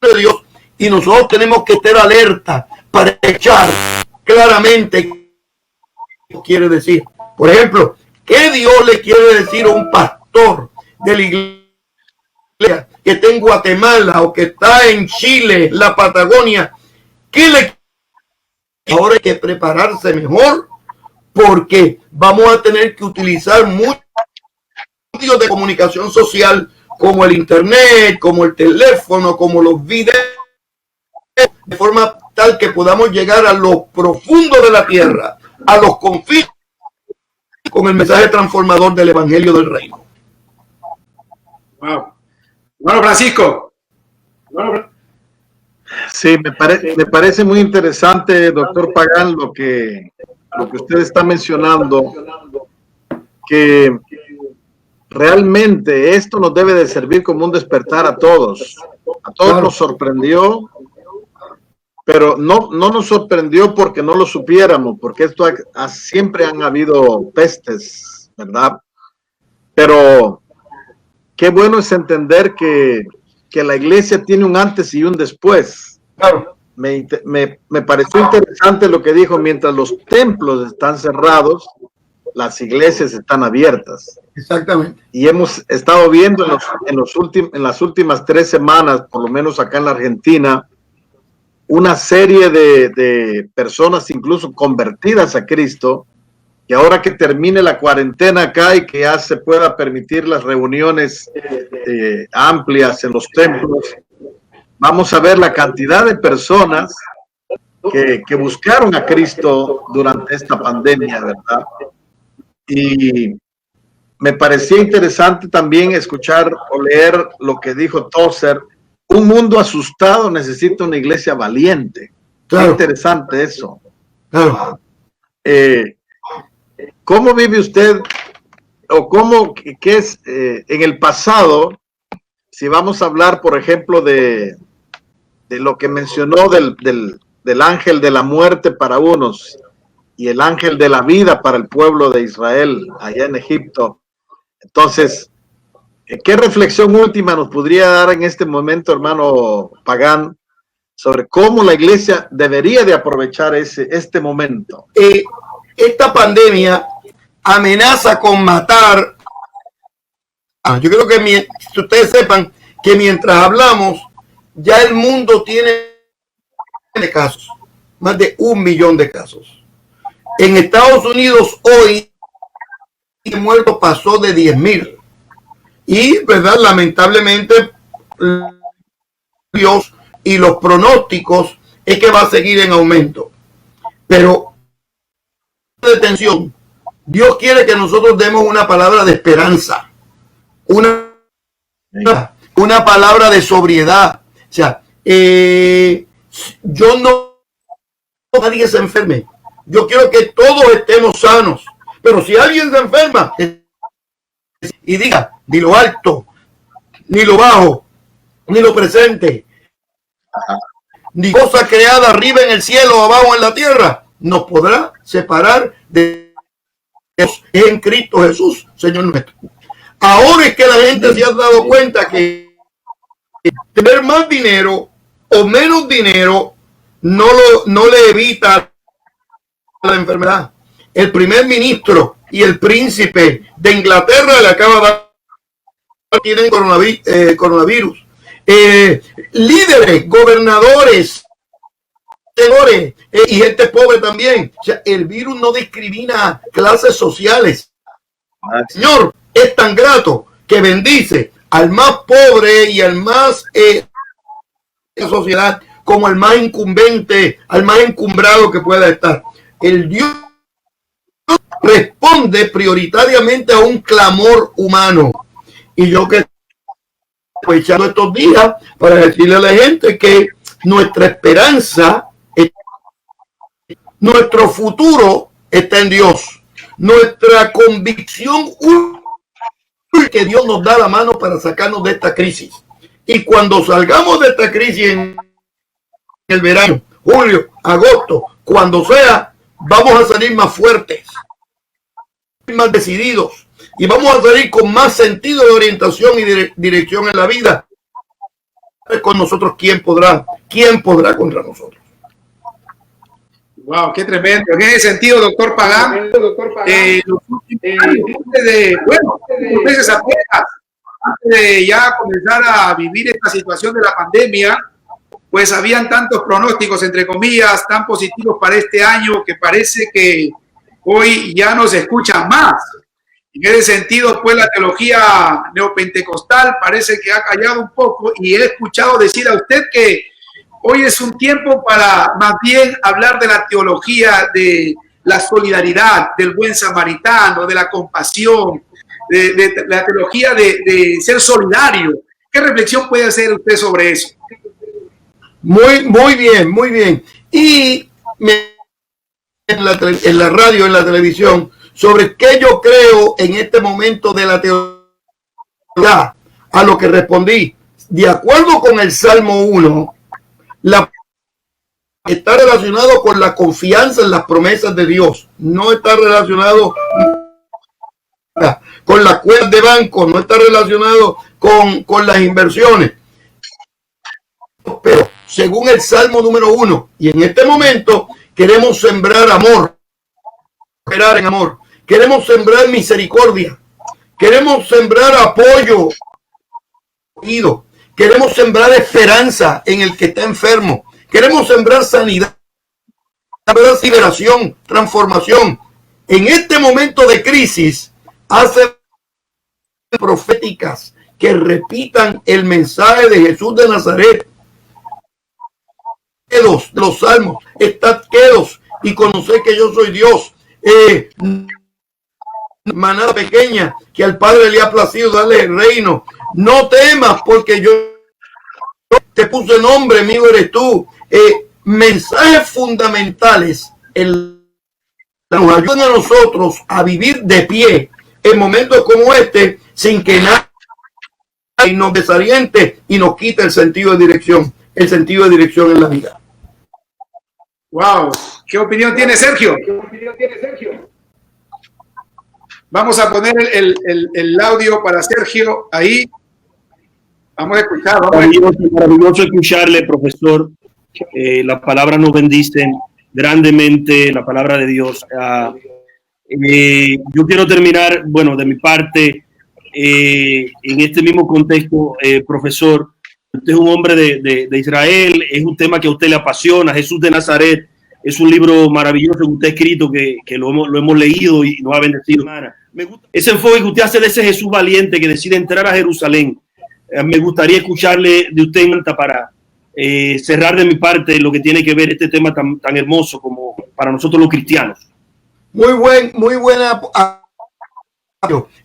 de Dios y nosotros tenemos que estar alerta para echar claramente qué quiere decir. Por ejemplo, ¿qué Dios le quiere decir a un pastor de la iglesia que está en Guatemala o que está en Chile, la Patagonia? ¿Qué le Ahora hay que prepararse mejor porque vamos a tener que utilizar muchos medios de comunicación social como el internet, como el teléfono, como los videos, de forma tal que podamos llegar a lo profundo de la tierra, a los confines, con el mensaje transformador del Evangelio del Reino. Wow. Bueno, Francisco. Sí, me parece muy interesante, doctor Pagán, lo que usted está mencionando, que realmente esto nos debe de servir como un despertar a todos. A todos nos sorprendió, pero no nos sorprendió porque no lo supiéramos, porque esto siempre han habido pestes, ¿verdad? Pero qué bueno es entender que la iglesia tiene un antes y un después. Claro. Me pareció interesante lo que dijo: mientras los templos están cerrados, las iglesias están abiertas. Exactamente. Y hemos estado viendo en las últimas 3 semanas, por lo menos acá en la Argentina, una serie de personas incluso convertidas a Cristo, que ahora que termine la cuarentena acá y que ya se pueda permitir las reuniones amplias en los templos, vamos a ver la cantidad de personas que buscaron a Cristo durante esta pandemia, ¿verdad? Y me parecía interesante también escuchar o leer lo que dijo Tozer: un mundo asustado necesita una iglesia valiente. Claro. Qué interesante eso. Claro. ¿Cómo vive usted o qué es en el pasado? Si vamos a hablar, por ejemplo, de lo que mencionó del ángel de la muerte para unos y el ángel de la vida para el pueblo de Israel allá en Egipto. Entonces, ¿qué reflexión última nos podría dar en este momento, hermano Pagán, sobre cómo la iglesia debería de aprovechar este momento? Esta pandemia amenaza con matar. Yo creo que ustedes sepan que mientras hablamos, ya el mundo tiene casos, más de 1 millón de casos. En Estados Unidos hoy el muerto pasó de 10,000 y, verdad, lamentablemente Dios y los pronósticos es que va a seguir en aumento. Pero atención, Dios quiere que nosotros demos una palabra de esperanza, una palabra de sobriedad. O sea, yo no nadie se enferme. Yo quiero que todos estemos sanos. Pero si alguien se enferma y diga, ni lo alto, ni lo bajo, ni lo presente, ni cosa creada arriba en el cielo o abajo en la tierra, nos podrá separar de Dios en Cristo Jesús, Señor nuestro. Ahora es que la gente se ha dado cuenta que tener más dinero o menos dinero no le evita la enfermedad. El primer ministro y el príncipe de Inglaterra le acaba de dar tienen coronavirus. Líderes, gobernadores, y gente pobre también. O sea, el virus no discrimina clases sociales. El Señor es tan grato que bendice al más pobre y al más de la sociedad como al más incumbente, al más encumbrado que pueda estar. El Dios responde prioritariamente a un clamor humano. Y yo que estoy aprovechando estos días para decirle a la gente que nuestra esperanza, nuestro futuro está en Dios. Nuestra convicción es que Dios nos da la mano para sacarnos de esta crisis. Y cuando salgamos de esta crisis en el verano, julio, agosto, cuando sea, vamos a salir más fuertes, más decididos, y vamos a salir con más sentido de orientación y dirección en la vida. Con nosotros, ¿quién podrá contra nosotros? Wow, qué tremendo. En ese sentido, doctor Pagán, meses apenas, antes de ya comenzar a vivir esta situación de la pandemia, pues habían tantos pronósticos, entre comillas, tan positivos para este año, que parece que hoy ya no se escucha más. En ese sentido, pues la teología neopentecostal parece que ha callado un poco, y he escuchado decir a usted que hoy es un tiempo para más bien hablar de la teología de la solidaridad, del buen samaritano, de la compasión, de la teología de ser solidario. ¿Qué reflexión puede hacer usted sobre eso? Muy bien, muy bien. Y en la radio, en la televisión, sobre qué yo creo en este momento de la teología, a lo que respondí, de acuerdo con el Salmo 1, está relacionado con la confianza en las promesas de Dios. No está relacionado con las cuentas de banco, no está relacionado con las inversiones. Pero según el Salmo número 1, y en este momento queremos sembrar amor, esperar en amor, queremos sembrar misericordia, queremos sembrar apoyo, queremos sembrar esperanza en el que está enfermo, Queremos sembrar sanidad, liberación, transformación. En este momento de crisis, hace proféticas que repitan el mensaje de Jesús de Nazaret. Quedos de los salmos, estad quedos y conoced que yo soy Dios. Manada pequeña, que al Padre le ha placido darle el reino. No temas, porque yo te puse nombre, mío eres tú. Mensajes fundamentales nos ayudan a nosotros a vivir de pie en momentos como este, sin que nadie nos desoriente y nos quite el sentido de dirección en la vida. Wow, ¿qué opinión tiene Sergio? Vamos a poner el audio para Sergio ahí. Vamos a escuchar. Maravilloso escucharle, profesor. Las palabras nos bendicen grandemente, la palabra de Dios. Yo quiero terminar, bueno, de mi parte, en este mismo contexto, profesor. Usted es un hombre de Israel, es un tema que a usted le apasiona. Jesús de Nazaret es un libro maravilloso que usted ha escrito, que lo hemos leído y nos ha bendecido. Me gusta ese enfoque que usted hace de ese Jesús valiente que decide entrar a Jerusalén. Me gustaría escucharle de usted para cerrar de mi parte lo que tiene que ver este tema tan hermoso como para nosotros los cristianos. Muy buena.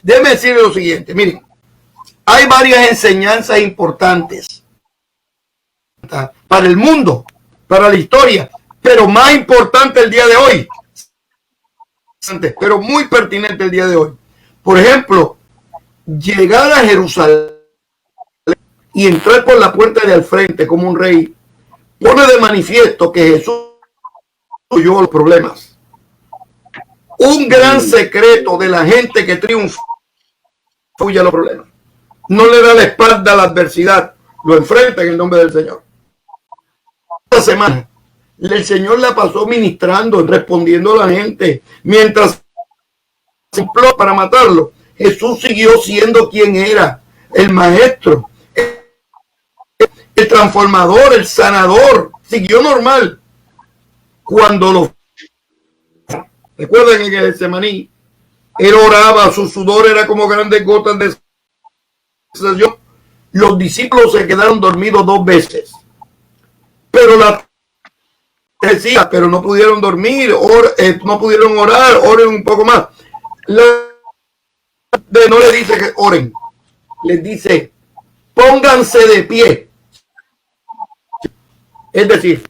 Déjeme decirle lo siguiente, miren, hay varias enseñanzas importantes para el mundo, para la historia, pero más importante el día de hoy, pero muy pertinente el día de hoy. Por ejemplo, llegar a Jerusalén y entrar por la puerta de al frente como un rey pone de manifiesto que Jesús oyó los problemas. Un gran secreto de la gente que triunfa huye a los problemas. No le da la espalda a la adversidad, lo enfrenta en el nombre del Señor. Esta semana el Señor la pasó ministrando, respondiendo a la gente. Mientras se imploró para matarlo, Jesús siguió siendo quien era, el maestro, el transformador, el sanador. Siguió normal. Cuando lo... Recuerden que en Getsemaní, él oraba, su sudor era como grandes gotas de sensación. Los discípulos se quedaron dormidos 2 veces. Pero pero no pudieron dormir, no pudieron orar, oren un poco más. No le dice que oren, les dice, pónganse de pie. Es decir,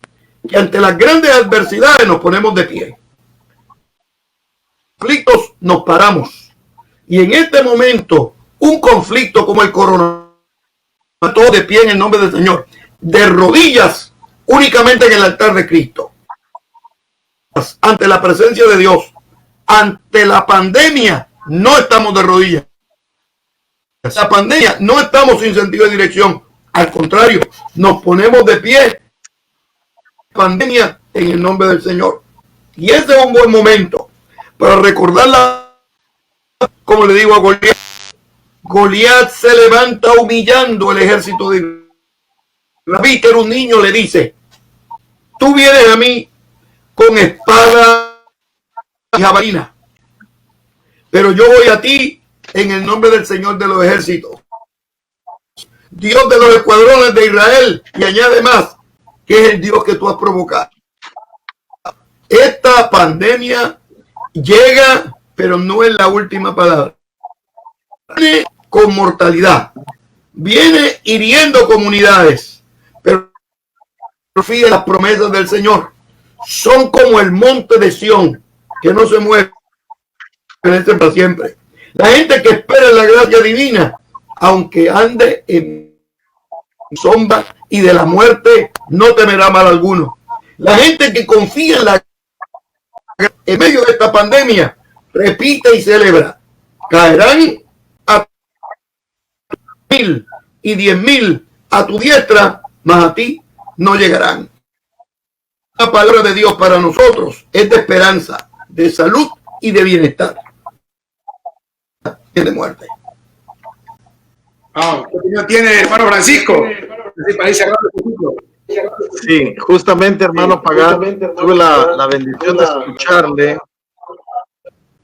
que ante las grandes adversidades nos ponemos de pie. Conflictos nos paramos. Y en este momento, un conflicto como el coronavirus, todo de pie en el nombre del Señor, de rodillas, únicamente en el altar de Cristo, ante la presencia de Dios, ante la pandemia, no estamos de rodillas. La pandemia, no estamos sin sentido de dirección. Al contrario, nos ponemos de pie. Pandemia en el nombre del Señor. Y ese es un buen momento para recordarla, como le digo a Goliat. Goliat se levanta humillando el ejército de David, que era un niño, le dice, tú vienes a mí con espada y jabalina, pero yo voy a ti en el nombre del Señor de los ejércitos, Dios de los escuadrones de Israel, y añade más, que es el Dios que tú has provocado. Esta pandemia llega, pero no es la última palabra. Viene con mortalidad, viene hiriendo comunidades, pero fíjate, las promesas del Señor son como el monte de Sión, que no se mueve para siempre. La gente que espera en la gracia divina, aunque ande en sombra y de la muerte, no temerá mal alguno. La gente que confía en la en medio de esta pandemia, repite y celebra, caerán a 1,000 y 10,000 a tu diestra, mas a ti no llegarán. La palabra de Dios para nosotros es de esperanza, de salud y de bienestar, y de muerte. ¿Qué opinión tiene hermano Francisco? Para ir cerrando el Sí, justamente, hermano Pagán, tuve la bendición de escucharle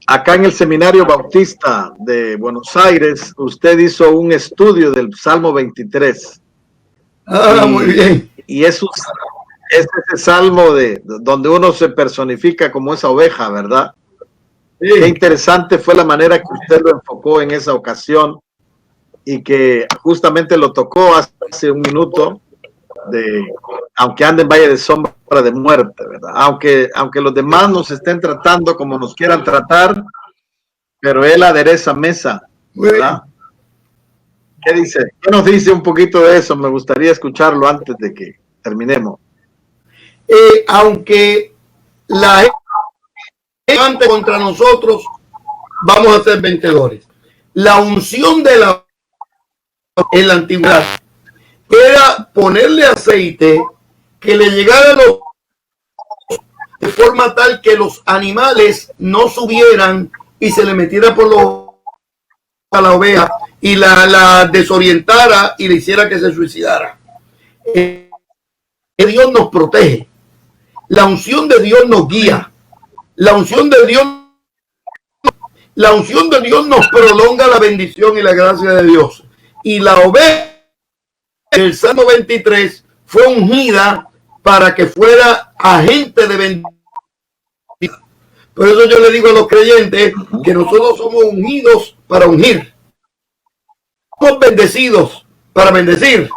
acá en el Seminario Bautista de Buenos Aires. Usted hizo un estudio del Salmo 23. Muy bien. Y es ese salmo donde uno se personifica como esa oveja, ¿verdad? Sí. Qué interesante fue la manera que usted lo enfocó en esa ocasión y que justamente lo tocó hace un minuto, aunque ande en valle de sombra de muerte, ¿verdad? Aunque los demás nos estén tratando como nos quieran tratar, pero Él adereza mesa, ¿verdad? ¿Qué dice? ¿Qué nos dice un poquito de eso? Me gustaría escucharlo antes de que terminemos. Aunque la gente contra nosotros, vamos a ser vencedores. La unción en la antigüedad era ponerle aceite que le llegara de forma tal que los animales no subieran y se le metiera a la oveja y la desorientara y le hiciera que se suicidara. Dios nos protege. La unción de Dios nos guía. La unción de Dios nos prolonga la bendición y la gracia de Dios. Y la oveja del Salmo 23 fue ungida para que fuera agente de bendición. Por eso yo le digo a los creyentes que nosotros somos ungidos para ungir. Somos bendecidos para bendecir.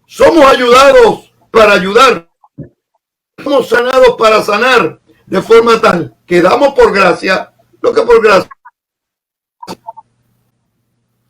Somos ayudados para ayudar. Somos sanados para sanar, de forma tal que damos por gracia lo que por gracia.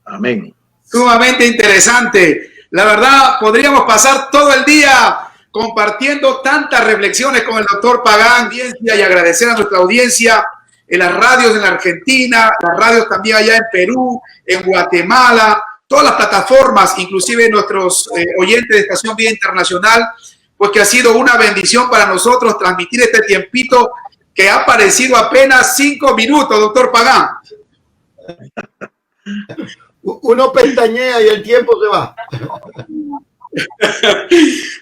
Amén. Sumamente interesante. La verdad, podríamos pasar todo el día compartiendo tantas reflexiones con el doctor Pagán, y agradecer a nuestra audiencia en las radios en la Argentina, las radios también allá en Perú, en Guatemala, todas las plataformas, inclusive nuestros oyentes de Estación Vida Internacional, pues que ha sido una bendición para nosotros transmitir este tiempito que ha parecido apenas 5 minutos, doctor Pagán. Uno pestañea y el tiempo se va.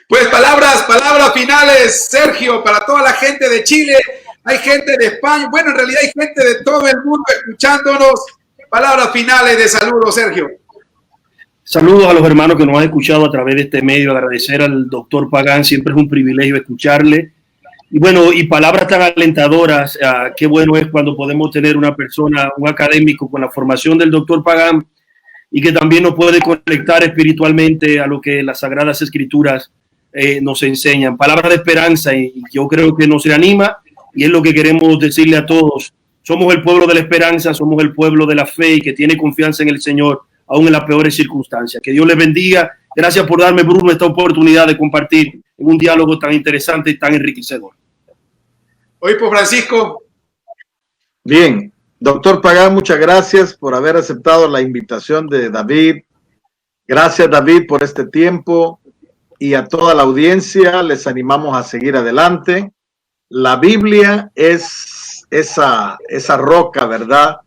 Pues palabras finales, Sergio, para toda la gente de Chile, hay gente de España, bueno, en realidad hay gente de todo el mundo escuchándonos. Palabras finales de saludo, Sergio. Saludos a los hermanos que nos han escuchado a través de este medio, agradecer al doctor Pagán, siempre es un privilegio escucharle. Y bueno, y palabras tan alentadoras, qué bueno es cuando podemos tener una persona, un académico con la formación del doctor Pagán y que también nos puede conectar espiritualmente a lo que las Sagradas Escrituras nos enseñan. Palabras de esperanza y yo creo que nos reanima y es lo que queremos decirle a todos. Somos el pueblo de la esperanza, somos el pueblo de la fe y que tiene confianza en el Señor, aún en las peores circunstancias. Que Dios les bendiga. Gracias por darme, Bruno, esta oportunidad de compartir en un diálogo tan interesante y tan enriquecedor. Obispo Francisco. Bien, doctor Pagán, muchas gracias por haber aceptado la invitación de David. Gracias, David, por este tiempo y a toda la audiencia les animamos a seguir adelante. La Biblia es esa roca, ¿verdad?,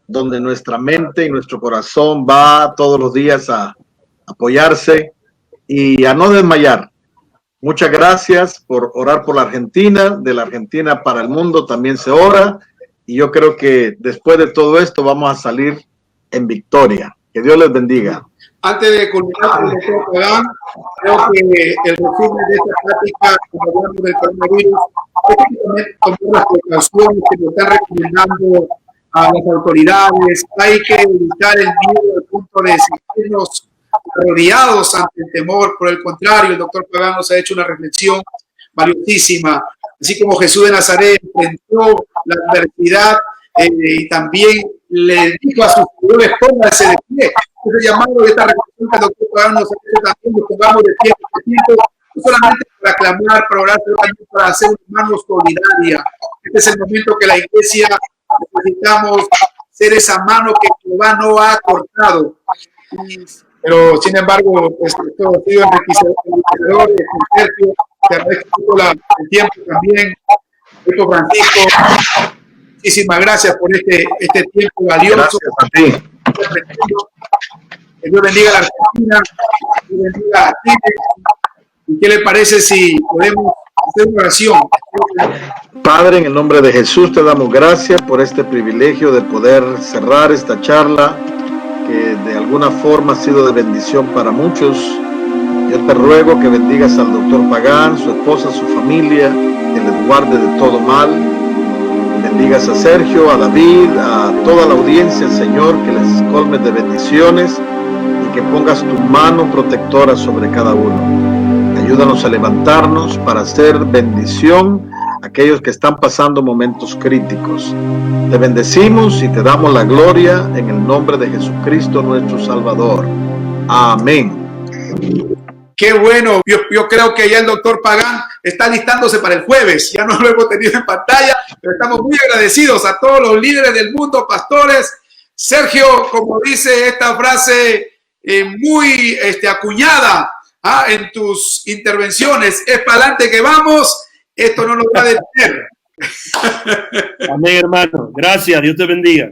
donde nuestra mente y nuestro corazón va todos los días a apoyarse y a no desmayar. Muchas gracias por orar por la Argentina. De la Argentina para el mundo también se ora y yo creo que después de todo esto vamos a salir en victoria. Que Dios les bendiga. Antes de culminar con el doctor Pagán, creo que el resumen de esta plática, como hablamos del coronavirus, es que tomar las precauciones que nos están recomendando a las autoridades. Hay que evitar el miedo al punto de sentirnos rodeados ante el temor. Por el contrario, el doctor Pagán nos ha hecho una reflexión valiosísima. Así como Jesús de Nazaret enfrentó la adversidad y también le dijo a sus seguidores: pónganse de pie. Ese llamado de esta reflexión que el doctor Pagán nos ha hecho también, nos pongamos de pie, no solamente para clamar, para orar, pero también para hacer una mano solidaria. Este es el momento que la iglesia necesitamos ser esa mano que Jehová no ha cortado. Pero sin embargo, esto ha sido enriquecedor. Te agradezco el tiempo también, doctor Francisco. Muchísimas gracias por este tiempo valioso. Gracias a ti. Que Dios bendiga a la Argentina, que Dios bendiga a Chile, ¿Y qué le parece si podemos hacer una oración? Padre, en el nombre de Jesús te damos gracias por este privilegio de poder cerrar esta charla que de alguna forma ha sido de bendición para muchos. Yo te ruego que bendigas al doctor Pagán, su esposa, su familia, que les guarde de todo mal. Bendigas a Sergio, a David, a toda la audiencia, Señor, que les colmes de bendiciones y que pongas tu mano protectora sobre cada uno. Ayúdanos a levantarnos para hacer bendición a aquellos que están pasando momentos críticos. Te bendecimos y te damos la gloria en el nombre de Jesucristo nuestro Salvador. Amén. Qué bueno, yo creo que ya el doctor Pagán está listándose para el jueves, ya no lo hemos tenido en pantalla, pero estamos muy agradecidos a todos los líderes del mundo, pastores. Sergio, como dice esta frase muy acuñada en tus intervenciones, es para adelante que vamos, esto no nos va a detener. Amén, hermano. Gracias, Dios te bendiga.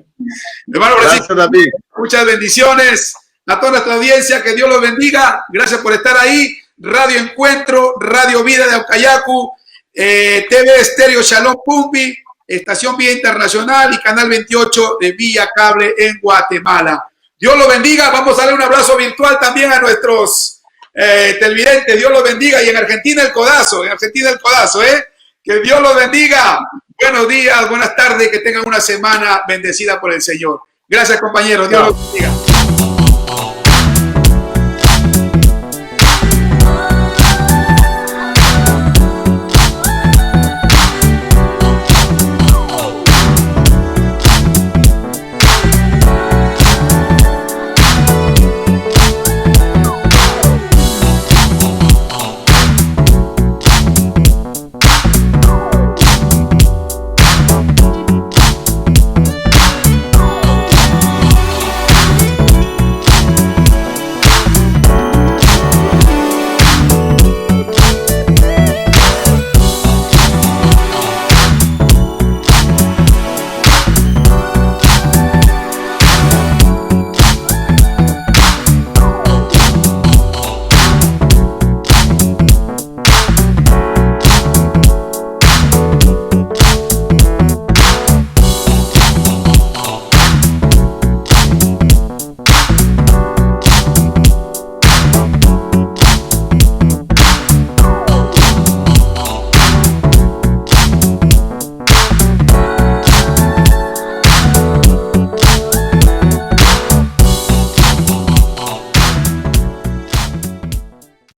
Hermano, Gracias, David. muchas bendiciones a toda nuestra audiencia, que Dios los bendiga. Gracias por estar ahí. Radio Encuentro, Radio Vida de Aucayacu, TV Estéreo Shalom Pumbi, Estación Vía Internacional y Canal 28 de Vía Cable en Guatemala. Dios los bendiga. Vamos a darle un abrazo virtual también a nuestros televidentes. Dios los bendiga. Y en Argentina el codazo, Que Dios los bendiga. Buenos días, buenas tardes, que tengan una semana bendecida por el Señor. Gracias, compañeros. Dios los bendiga.